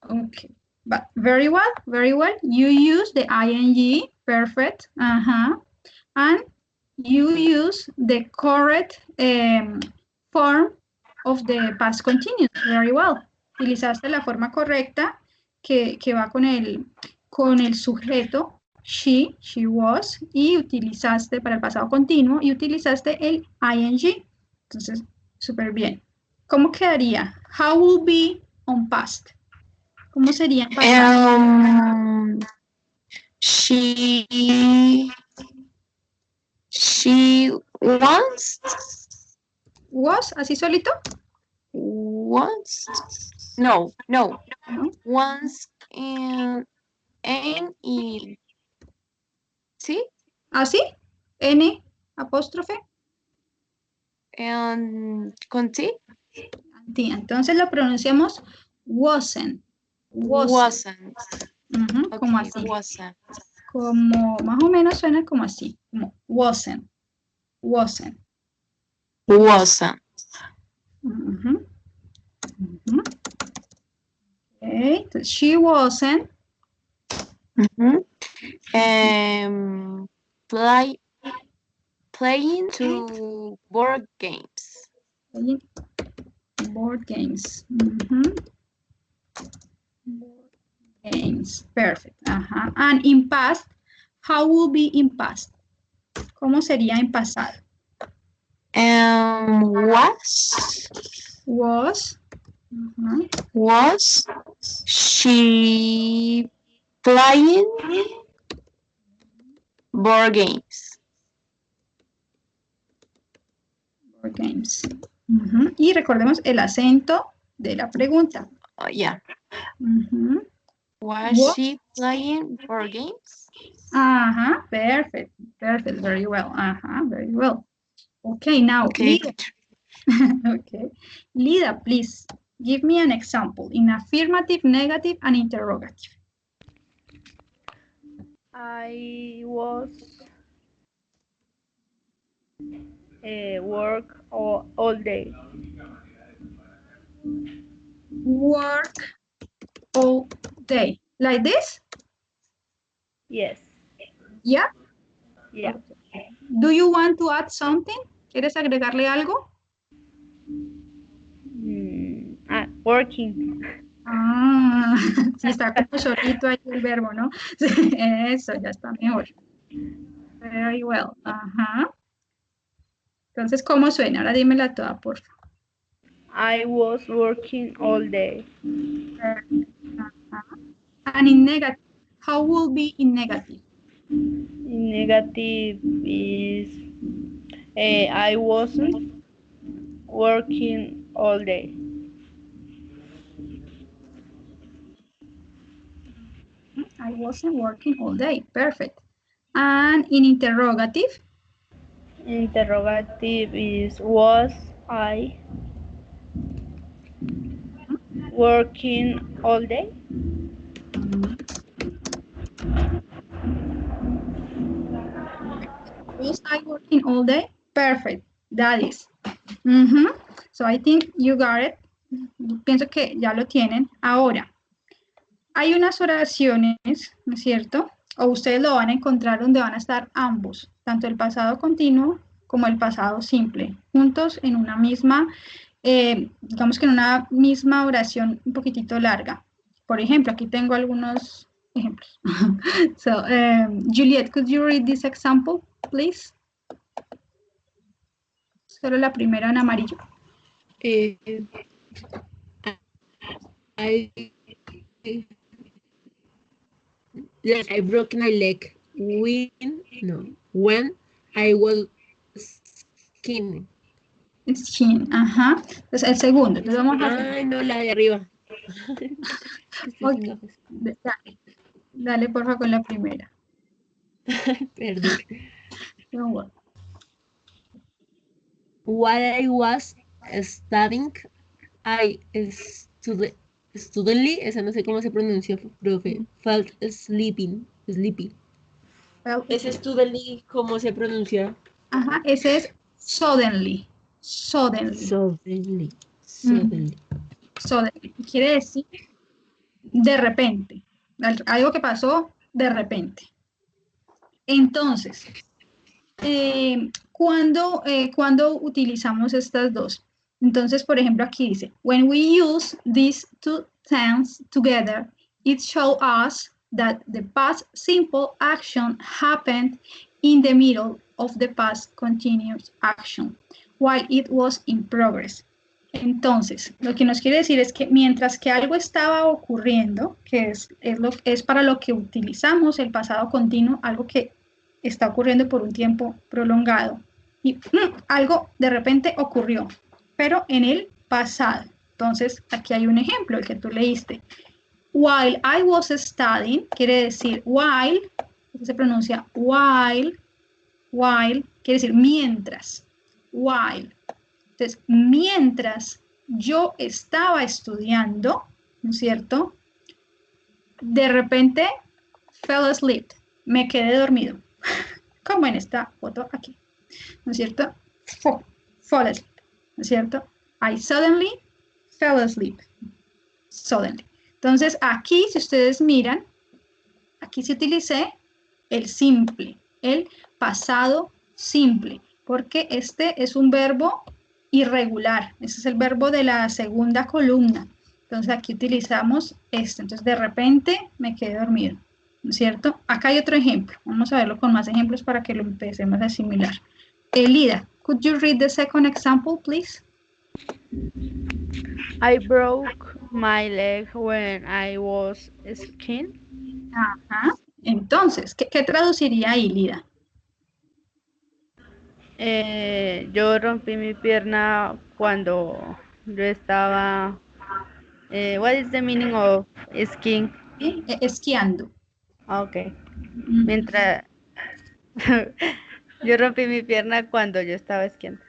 Okay, but very well. You use the ing, perfect. And you use the correct form of the past continuous, very well. Utilizaste la forma correcta que va con el sujeto, she was, y utilizaste para el pasado continuo, y utilizaste el ing. Entonces, súper bien. ¿Cómo quedaría? How will be on past? ¿Cómo sería en pasado? She Was, así solito. Once. No. Once and y ¿sí? ¿Así? N apóstrofe. Con T. Entonces lo pronunciamos wasn't. Wasn't. Como Okay, así. wasn't. Como más o menos suena como así. Como wasn't. Wasn't. Okay, entonces she wasn't. Playing to board games. Board games. Board games. Perfect. And in past, how will be in past? ¿Cómo sería en pasado? Was she playing board games? Board games. Y recordemos el acento de la pregunta. Yeah. Was she playing board games? Perfect. Very well. Very well. Okay, now, okay. Lida. Okay. Lida, please give me an example in affirmative, negative, and interrogative. I was work all day. Work all day. Like this? Yes. Yeah? Yeah. Do you want to add something? ¿Quieres agregarle algo? Working. Sí, está como solito ahí el verbo, ¿no? Eso, ya está mejor. Very well. Entonces, ¿cómo suena? Ahora dímela toda, por favor. I was working all day. And in negative, how will be in negative? In negative is I wasn't working all day. I wasn't working all day. Perfect. And in interrogative, Interrogative is was I working all day? was I working all day? Perfect. That is. Mhm. So I think you got it. Pienso que ya lo tienen. Ahora, hay unas oraciones, ¿no es cierto? O ustedes lo van a encontrar donde van a estar ambos, tanto el pasado continuo como el pasado simple, juntos en una misma, digamos que en una misma oración un poquitito larga. Por ejemplo, aquí tengo algunos ejemplos. So, Juliet, could you read this example, please? Solo la primera en amarillo. I I broke my leg when I was skiing. Skin, ajá. Entonces, el segundo. Entonces, vamos a hacer. Ay, no, la de arriba. Okay. Dale, dale, porfa, con la primera. Perdón. Don't worry. While I was studying, I studently, esa no sé cómo se pronuncia, profe, felt sleepy. Well, Ese studently, ¿cómo se pronuncia? ajá, ese es suddenly. Suddenly. Suddenly. Suddenly. Quiere decir de repente. Algo que pasó de repente. Entonces, ¿cuándo utilizamos estas dos? Entonces, por ejemplo, aquí dice, when we use these two tenses together, it shows us that the past simple action happened in the middle of the past continuous action, while it was in progress. Entonces, lo que nos quiere decir es que mientras que algo estaba ocurriendo, que es para lo que utilizamos el pasado continuo, algo que está ocurriendo por un tiempo prolongado, y algo de repente ocurrió, pero en el pasado. Entonces, aquí hay un ejemplo, el que tú leíste. While I was studying, quiere decir while, se pronuncia while, quiere decir mientras, while. Entonces, mientras yo estaba estudiando, ¿no es cierto? De repente, fell asleep, me quedé dormido, como en esta foto aquí, ¿no es cierto? Fall asleep, ¿no es cierto? I suddenly fell asleep, suddenly. Entonces, aquí, si ustedes miran, aquí sí utilicé el simple, el pasado simple, porque este es un verbo irregular. Ese es el verbo de la segunda columna. Entonces, aquí utilizamos este. Entonces, de repente me quedé dormido, ¿no es cierto? Acá hay otro ejemplo. Vamos a verlo con más ejemplos para que lo empecemos a asimilar. Elida, could you read the second example, please? I broke my leg when I was skiing. Ajá. Entonces, ¿qué traduciría ahí, Lida? Yo rompí mi pierna cuando yo estaba. What is the meaning of skiing? Esquiando. Okay. Mientras yo rompí mi pierna cuando yo estaba esquiando.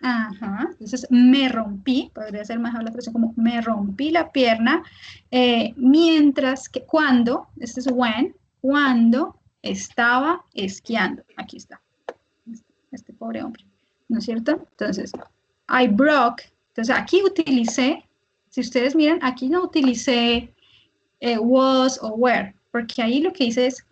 Ajá, entonces me rompí, podría ser mejor la expresión como me rompí la pierna, mientras que cuando, este es when, cuando estaba esquiando. Aquí está, este pobre hombre, ¿no es cierto? Entonces, I broke, entonces aquí utilicé, si ustedes miran, aquí no utilicé was o were, porque ahí lo que hice es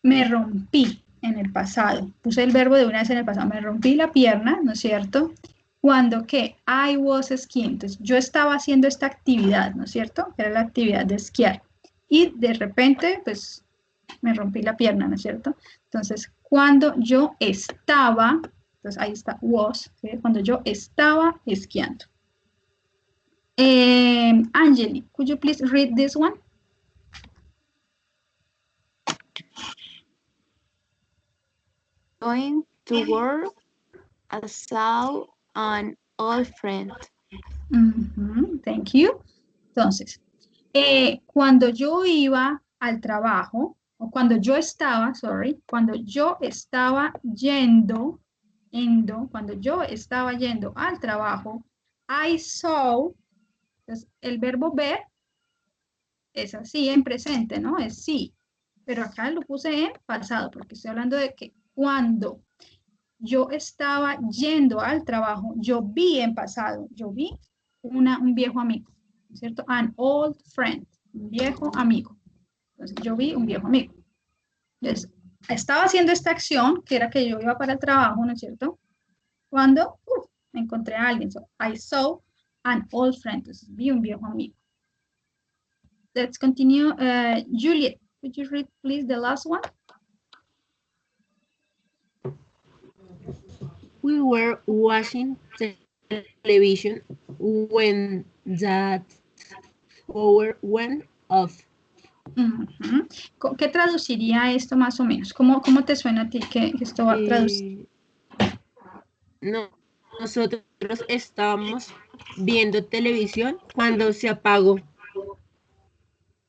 me rompí en el pasado. Puse el verbo de una vez en el pasado. Me rompí la pierna, ¿no es cierto? Cuando que I was skiing. Entonces, yo estaba haciendo esta actividad, ¿no es cierto? Era la actividad de esquiar. Y de repente, pues, me rompí la pierna, ¿no es cierto? Entonces, cuando yo estaba, entonces ahí está was, ¿sí? Cuando yo estaba esquiando. Angeli, could you please read this one? Going to work I saw an old friend. Thank you. Entonces, cuando yo iba al trabajo, o cuando yo estaba, sorry, cuando yo estaba cuando yo estaba yendo al trabajo, I saw, entonces, el verbo ver es así en presente, ¿no? Es sí, pero acá lo puse en pasado, porque estoy hablando de que cuando yo estaba yendo al trabajo, yo vi en pasado, yo vi un viejo amigo, ¿cierto? An old friend, un viejo amigo. Entonces, yo vi un viejo amigo. Entonces, estaba haciendo esta acción, que era que yo iba para el trabajo, ¿no es cierto? Cuando me encontré a alguien. So, I saw an old friend. Entonces, vi un viejo amigo. Let's continue. Juliet, could you read, please, the last one? We were watching television when that power went off. ¿Qué traduciría esto más o menos? ¿Cómo te suena a ti que esto va a traducir? No, nosotros estábamos viendo televisión cuando se apagó.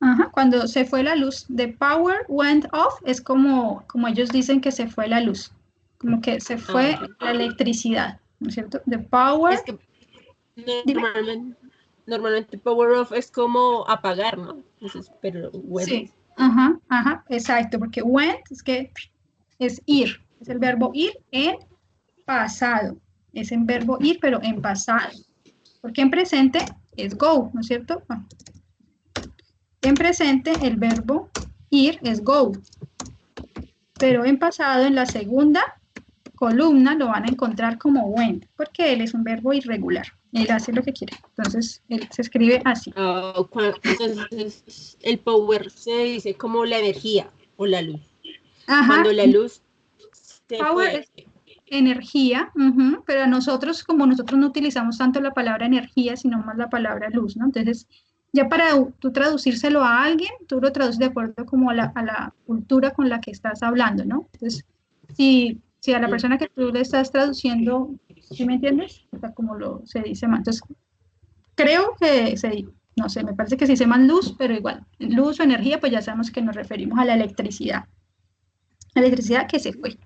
Ajá, cuando se fue la luz, the power went off, es como ellos dicen que se fue la luz, como que se fue la electricidad, ¿no es cierto? The power. Es que normalmente power off es como apagar, ¿no? Entonces, pero went. Sí, ajá, exacto, porque went es que es ir, es el verbo ir en pasado, es el verbo ir, pero en pasado, porque en presente es go, ¿no es cierto? En presente el verbo ir es go, pero en pasado, en la segunda columna, lo van a encontrar como went, porque él es un verbo irregular. Él hace lo que quiere. Entonces, él se escribe así. Entonces, el power se dice como la energía o la luz. Ajá. Cuando la luz se Power fue. es energía, pero nosotros, como nosotros no utilizamos tanto la palabra energía, sino más la palabra luz, ¿no? Entonces, ya para tú traducírselo a alguien, tú lo traduces de acuerdo como a la cultura con la que estás hablando, ¿no? Entonces, si a la persona que tú le estás traduciendo, ¿sí me entiendes? O sea, como se dice más. Entonces, creo que no sé, me parece que se dice más luz, pero igual, luz o energía, pues ya sabemos que nos referimos a la electricidad que se fue.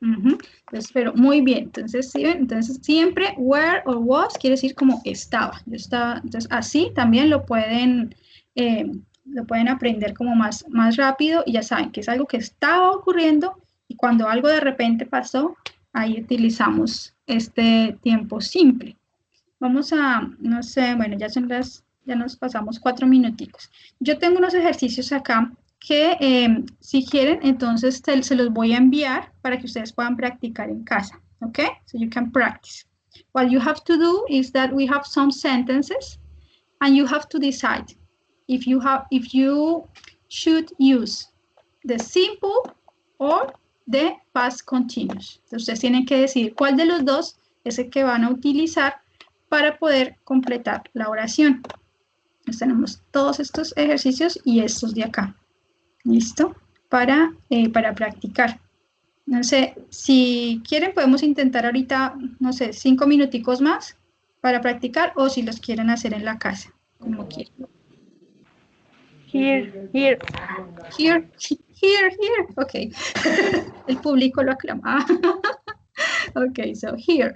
Entonces, pero muy bien, entonces, ¿sí ven? Entonces siempre where or was quiere decir como estaba, yo estaba, entonces así también lo pueden aprender como más rápido y ya saben que es algo que estaba ocurriendo y cuando algo de repente pasó, ahí utilizamos este tiempo simple. Vamos a, no sé, bueno, ya nos pasamos 4 minuticos. Yo tengo unos ejercicios acá que si quieren, entonces se los voy a enviar para que ustedes puedan practicar en casa, ¿ok? So you can practice. What you have to do is that we have some sentences and you have to decide if you should use the simple or the past continuous. Entonces, ustedes tienen que decidir cuál de los dos es el que van a utilizar para poder completar la oración. Entonces, tenemos todos estos ejercicios y estos de acá. ¿Listo? Para practicar. No sé, si quieren podemos intentar ahorita, no sé, 5 minuticos más para practicar o si los quieren hacer en la casa, como quieran. Here. Ok. El público lo aclama. Ok, so here.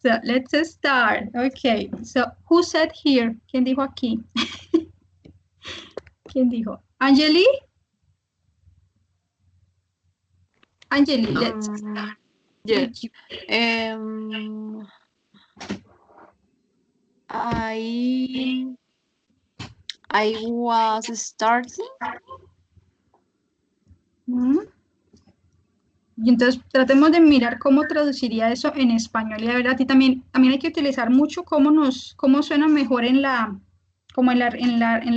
So let's start. Okay, so who said here? ¿Quién dijo aquí? ¿Quién dijo? Angeli? Angeli, let's start. Yeah. With you. I was starting. Y entonces tratemos de mirar cómo traduciría eso en español. Y de verdad, a ti también hay que utilizar mucho cómo suena mejor en la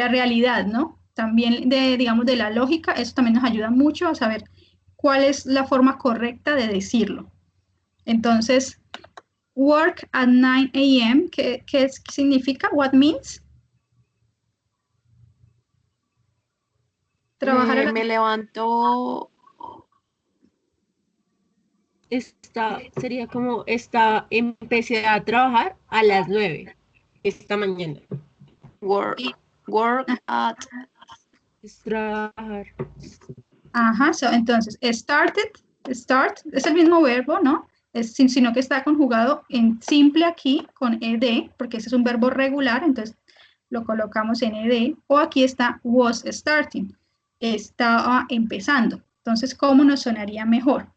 realidad, ¿no? También digamos, de la lógica, eso también nos ayuda mucho a saber cuál es la forma correcta de decirlo. Entonces, work at 9 a.m., ¿qué significa? What means? Trabajar Me levanto sería como empecé a trabajar a las 9 esta mañana. Work at. Es trabajar. Ajá, entonces, start es el mismo verbo, ¿no? Sino que está conjugado en simple aquí con ed, porque ese es un verbo regular, entonces lo colocamos en ed, o aquí está was starting, estaba empezando. Entonces, ¿cómo nos sonaría mejor?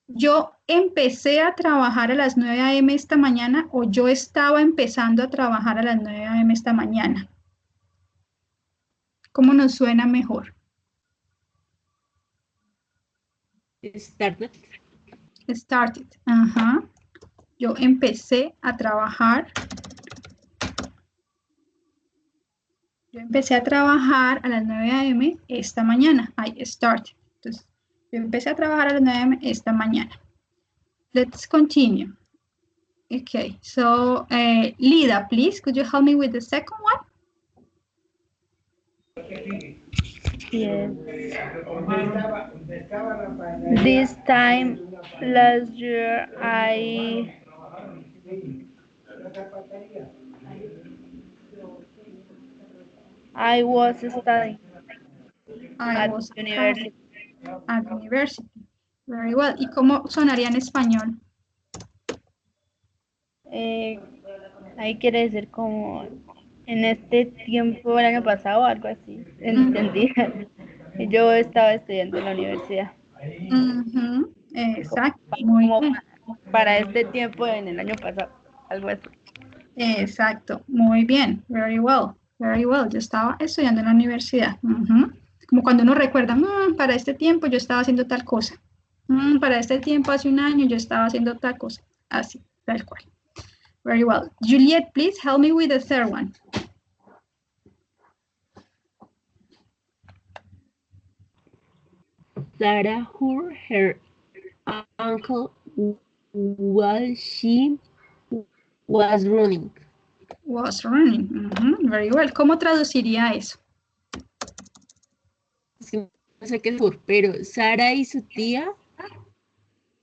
Yo empecé a trabajar a las 9 a.m. esta mañana, o yo estaba empezando a trabajar a las 9 a.m. esta mañana. ¿Cómo nos suena mejor? Started. Started. Ajá. Yo empecé a trabajar. Yo empecé a trabajar a las 9 a.m. esta mañana. I started. Entonces, yo empecé a trabajar a las 9 a.m. esta mañana. Let's continue. Okay, so Lida, please, could you help me with the second one? Yes. This time last year I was studying I at was university. at university. Very well. ¿Y cómo sonaría en español? Ahí quiere decir como en este tiempo, el año pasado, algo así. Entendí. Yo estaba estudiando en la universidad. Ujú, exacto, muy Como bien. para este tiempo en el año pasado, algo así. Exacto, muy bien. Very well, very well. Yo estaba estudiando en la universidad. Ujú. Como cuando uno recuerda, para este tiempo yo estaba haciendo tal cosa. Para este tiempo, hace un año, yo estaba haciendo tal cosa. Así, tal cual. Very well. Juliet, please help me with the third one. Sarah heard her uncle while she was running. Was running. Ujú, very well. ¿Cómo traduciría eso? Es que no sé qué es sur, pero Sara y su tía,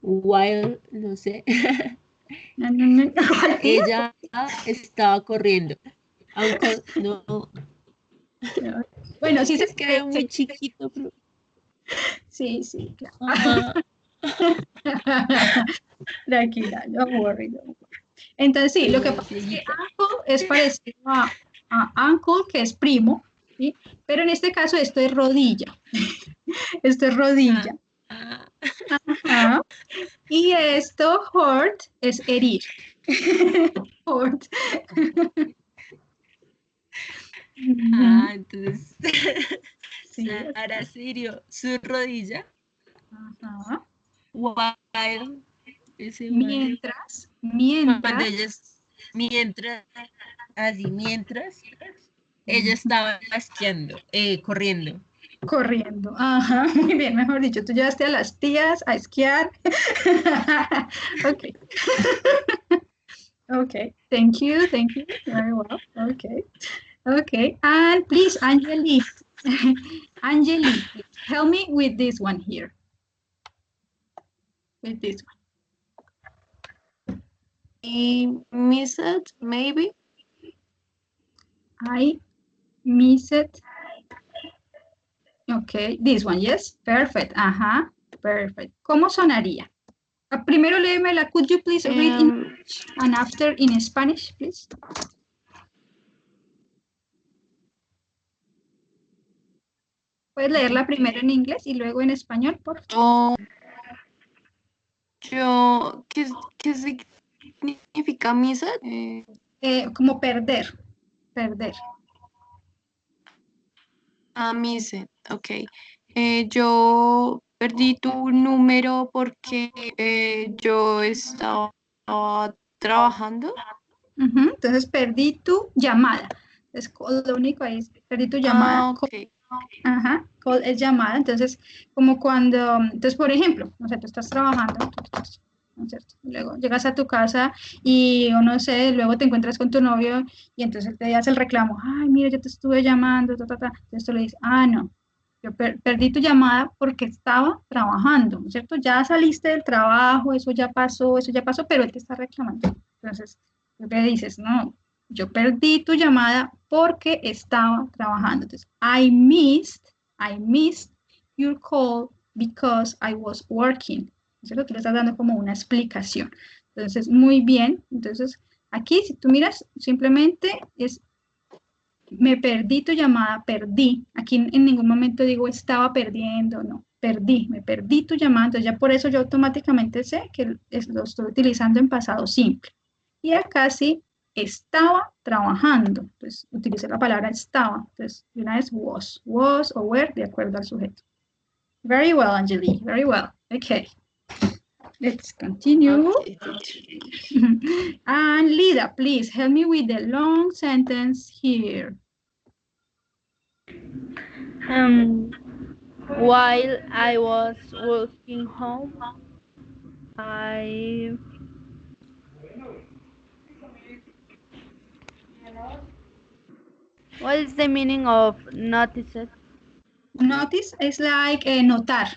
while, no sé, ¿Cuál tía? ella estaba corriendo. Uncle, no. Bueno, sí Es que veo muy chiquito, pero... Sí, sí, claro. Ajá. Tranquila, don't worry, don't worry. Entonces, sí, lo que pasa es que uncle es parecido a uncle, que es primo, ¿sí? Pero en este caso esto es rodilla. Esto es rodilla. Ajá. Y esto, hurt, es herir. Hurt. Entonces, Sí. Sara se su rodilla, Ajá. while, ese Mientras, cuando mientras, ella estaba esquiando, corriendo. corriendo. Ajá, muy bien, mejor dicho, tú llevaste a las tías a esquiar. Ok. Okay, thank you, very well, okay. Okay, and please, Angeli, Angeli, please help me with this one here. With this one. I miss it, maybe. I miss it. Okay, this one, yes, perfect, ajá, perfect. ¿Cómo sonaría? Primero léemela, could you please read in English and after in Spanish, please? ¿Puedes leerla primero en inglés y luego en español, por favor? ¿Qué significa misa? Como perder, perder. Mise, ok. Yo perdí tu número porque yo estaba trabajando. Entonces perdí tu llamada. Entonces, lo único ahí es perdí tu llamada. Ok. Ajá, call es llamada. Entonces, como cuando, entonces, por ejemplo, no sé, tú estás trabajando, ¿no es cierto? Luego llegas a tu casa y, o no sé, luego te encuentras con tu novio y entonces te hace el reclamo. Ay, mira, yo te estuve llamando, ta, ta, ta. Entonces tú le dices, no. Yo perdí tu llamada porque estaba trabajando, ¿no es cierto? Ya saliste del trabajo, eso ya pasó, pero él te está reclamando. Entonces, tú le dices, no, yo perdí tu llamada porque estaba trabajando. Entonces, I missed your call because I was working. ¿No es cierto? Tú le estás dando como una explicación. Entonces, muy bien. Entonces, aquí, si tú miras, simplemente es me perdí tu llamada, perdí. Aquí en ningún momento digo estaba perdiendo, no, me perdí tu llamada. Entonces ya por eso yo automáticamente sé que lo estoy utilizando en pasado simple. Y acá sí, estaba trabajando. Entonces utilicé la palabra estaba. Entonces de una vez was o were de acuerdo al sujeto. Very well, Angelique, very well. Okay. Let's continue. Okay, teacher. And Lida, please help me with the long sentence here. While I was walking home, what is the meaning of notice? Notice is like notar.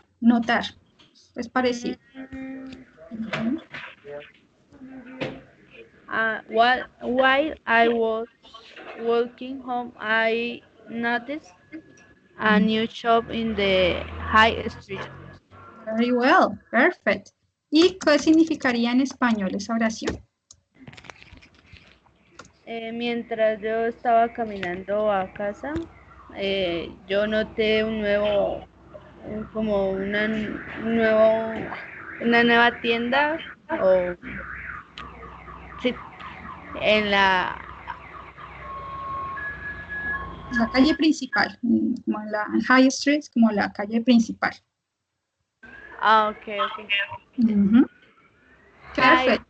Es parecido. Ujú. While I was walking home, I noticed a new shop in the high street. Very well, perfect. ¿Y qué significaría en español esa oración? Mientras yo estaba caminando a casa, yo noté como una nueva tienda o sí, en la La calle principal, como en la High Street, como la calle principal. ok. Ujú. High, Perfect.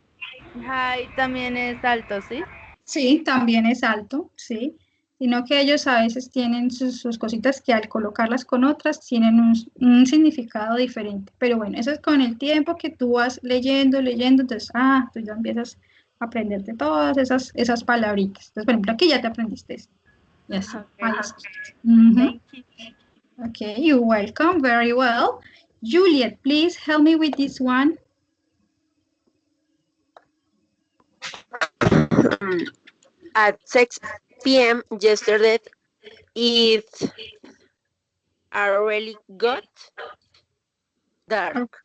high también es alto, ¿sí? Sí, también es alto, sí. Sino que ellos a veces tienen sus cositas que al colocarlas con otras tienen un significado diferente. Pero bueno, eso es con el tiempo que tú vas leyendo, entonces, tú ya empiezas a aprenderte todas esas palabritas. Entonces, por ejemplo, aquí ya te aprendiste eso. Y así. Okay. Ahí está. Ujú. Thank you. Okay, you're welcome. Very well. Juliet, please help me with this one. At 6 p.m. yesterday, it already got dark.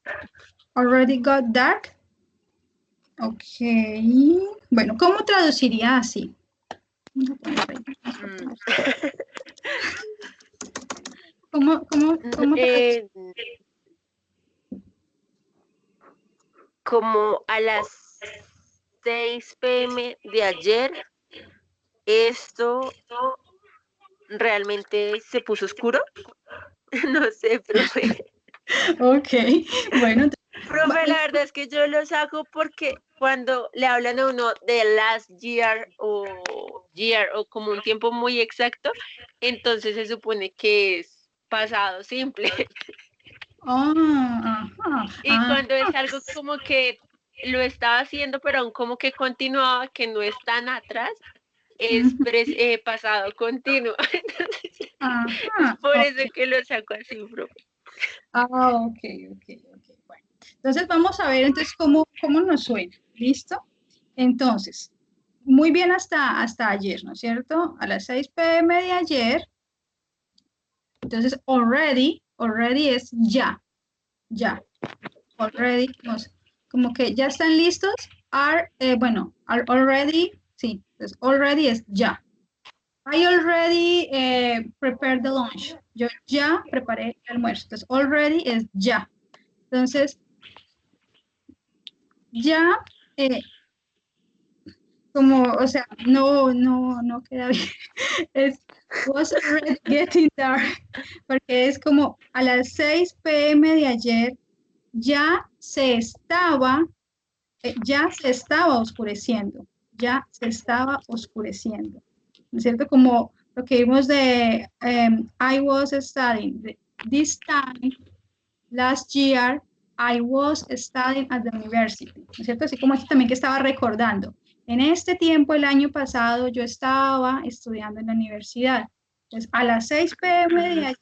Already got dark. Okay. Bueno, ¿cómo traduciría así? ¿Cómo Eh, como a las 6 p.m. de ayer, esto realmente se puso oscuro. No sé, profe. Ok, bueno. Profe, la verdad es que yo lo saco porque cuando le hablan a uno de last year o como un tiempo muy exacto, entonces se supone que es pasado simple. Y cuando es algo como que lo estaba haciendo, pero aún como que continuaba, que no es tan atrás, es pasado continuo. Entonces, es por eso que lo saco así, profe. Ok. Bueno, entonces vamos a ver entonces cómo nos suena. ¿Listo? Entonces, muy bien hasta ayer, ¿no es cierto? A las 6 p.m. de ayer. Entonces, already es ya. Already, como que ya están listos. Are already, sí. Entonces, already es ya. I already prepared the lunch. Yo ya preparé el almuerzo. Entonces, already es ya. Entonces, ya, o sea, no queda bien. Es was already getting dark. Porque es como a las 6 p.m. de ayer ya se estaba oscureciendo. Ya se estaba oscureciendo. ¿No es cierto? Como lo que vimos de I was studying. This time, last year, I was studying at the university. ¿No es cierto? Así como aquí también que estaba recordando. En este tiempo, el año pasado, yo estaba estudiando en la universidad. Entonces, a las 6 p.m. de ayer,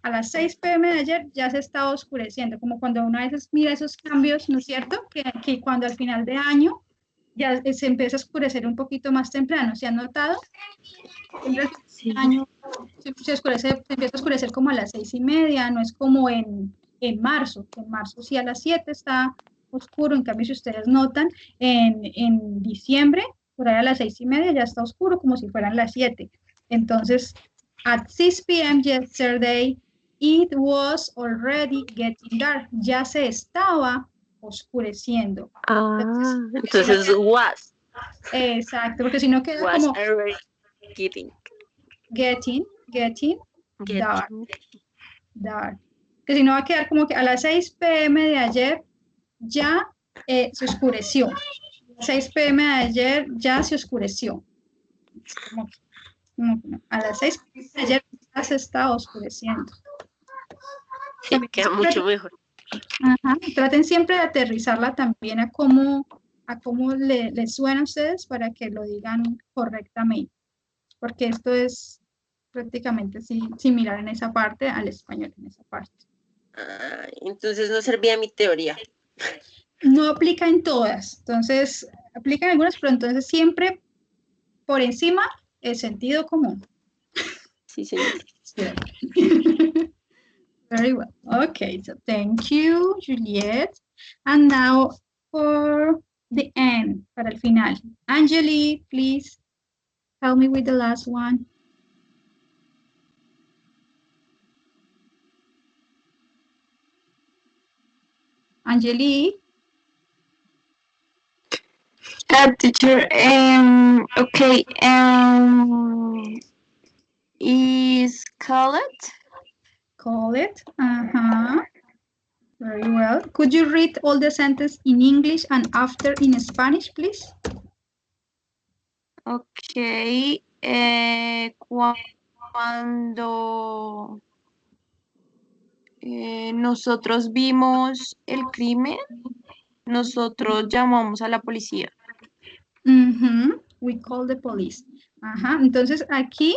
a las 6 p.m. de ayer ya se estaba oscureciendo, como cuando una vez mira esos cambios, ¿no es cierto? Que cuando al final de año ya se empieza a oscurecer un poquito más temprano, ¿se han notado? Siempre Sí. año se empieza a oscurecer como a las 6:30, no es como en marzo, que en marzo sí a las 7 está oscuro, en cambio si ustedes notan, en diciembre, por ahí a las 6:30 ya está oscuro, como si fueran las 7. Entonces, at 6 p.m. yesterday, it was already getting dark, ya se estaba oscureciendo. Entonces was. Exacto, porque si no queda Was como already getting. getting dark. Getting. Dark. Que si no va a quedar como que a las 6 p.m. de ayer ya se oscureció. A las 6 p.m. de ayer ya se oscureció. Como que no. A las 6 p.m. de ayer ya se está oscureciendo. Sí, queda mucho mejor. Ajá. Traten siempre de aterrizarla también a cómo le suena a ustedes para que lo digan correctamente. Porque esto es prácticamente similar en esa parte al español en esa parte. Entonces no servía mi teoría. No aplica en todas, entonces aplica en algunas, pero entonces siempre por encima el sentido común. Sí, señor. Very well. Okay, so thank you, Juliet. And now for the end, para el final. Angeli, please help me with the last one. Angeli. Teacher, okay, is call it? Call it. Very well. Could you read all the sentences in English and after in Spanish, please? Okay, cuando nosotros vimos el crimen, nosotros llamamos a la policía. We call the police. Entonces aquí,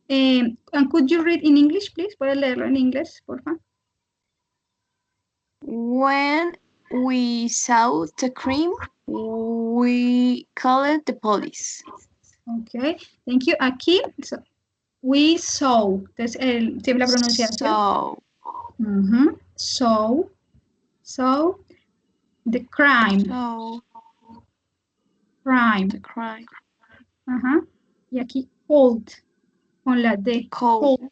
and could you read in English, please? ¿Puedes leerlo en inglés, por favor? When we saw the crime, we called the police. Okay, thank you. Aquí, so, we saw. Entonces, siempre la pronunciación. So, the crime. The crime. Y aquí, cold, con la D. Cold.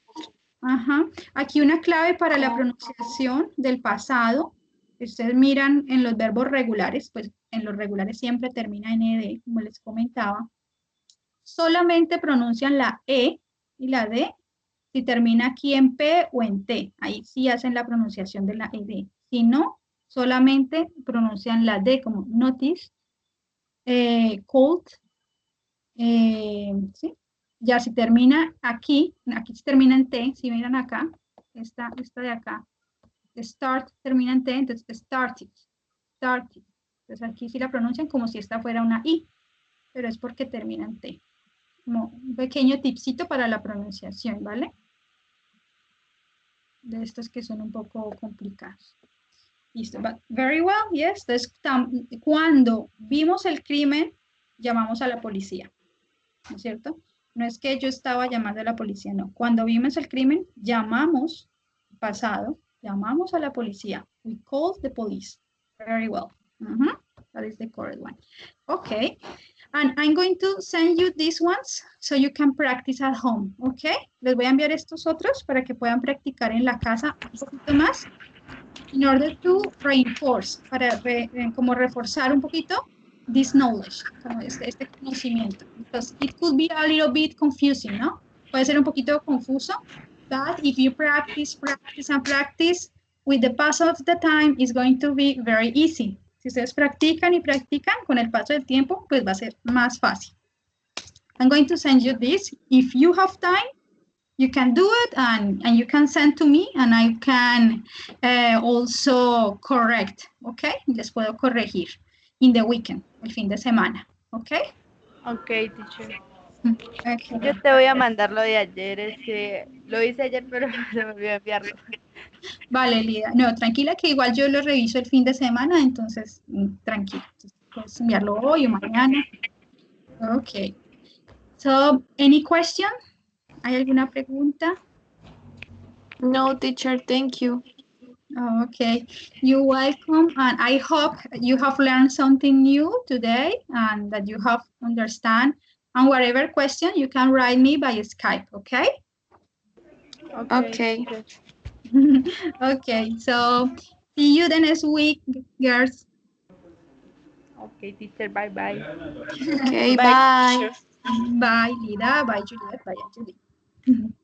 Aquí una clave para la pronunciación del pasado. Si ustedes miran en los verbos regulares, pues en los regulares siempre termina en ed, como les comentaba. Solamente pronuncian la E y la D si termina aquí en P o en T. Ahí sí hacen la pronunciación de la ED. Si no, solamente pronuncian la D como notice, cold, ¿sí? Ya si termina aquí se termina en T, si miran acá, esta de acá, start termina en T, entonces started. Entonces aquí sí la pronuncian como si esta fuera una I, pero es porque termina en T. Como un pequeño tipcito para la pronunciación, ¿vale? De estos que son un poco complicados. Listo, but very well, yes. Entonces, cuando vimos el crimen, llamamos a la policía, ¿no es cierto? No es que yo estaba llamando a la policía, no. Cuando vimos el crimen, llamamos, pasado, llamamos a la policía. We called the police. Very well. That is the correct one. Okay. And I'm going to send you these ones so you can practice at home, okay? Les voy a enviar estos otros para que puedan practicar en la casa un poquito más in order to reinforce, para como reforzar un poquito this knowledge, como este conocimiento. Because it could be a little bit confusing, ¿no? Puede ser un poquito confuso, but if you practice with the pass of the time, it's going to be very easy. Si ustedes practican y practican, con el paso del tiempo, pues va a ser más fácil. I'm going to send you this. If you have time, you can do it and you can send to me and I can also correct, okay? Les puedo corregir in the weekend, el fin de semana, okay? Okay, teacher. Okay. Yo te voy a mandar lo de ayer, es que lo hice ayer, pero se me olvidó enviarlo. Vale, Lida. No, tranquila que igual yo lo reviso el fin de semana, entonces tranquila. Puedes enviarlo hoy o mañana. Ok. So, any question? ¿Hay alguna pregunta? No, teacher, thank you. Oh, okay, you're welcome, and I hope you have learned something new today and that you have understand. And whatever question, you can write me by Skype, okay? Okay. Okay, so see you the next week, girls. Okay, teacher, bye-bye. Okay, Bye, bye. teacher. Bye, Lida. Bye, Juliet. Bye, Angelique.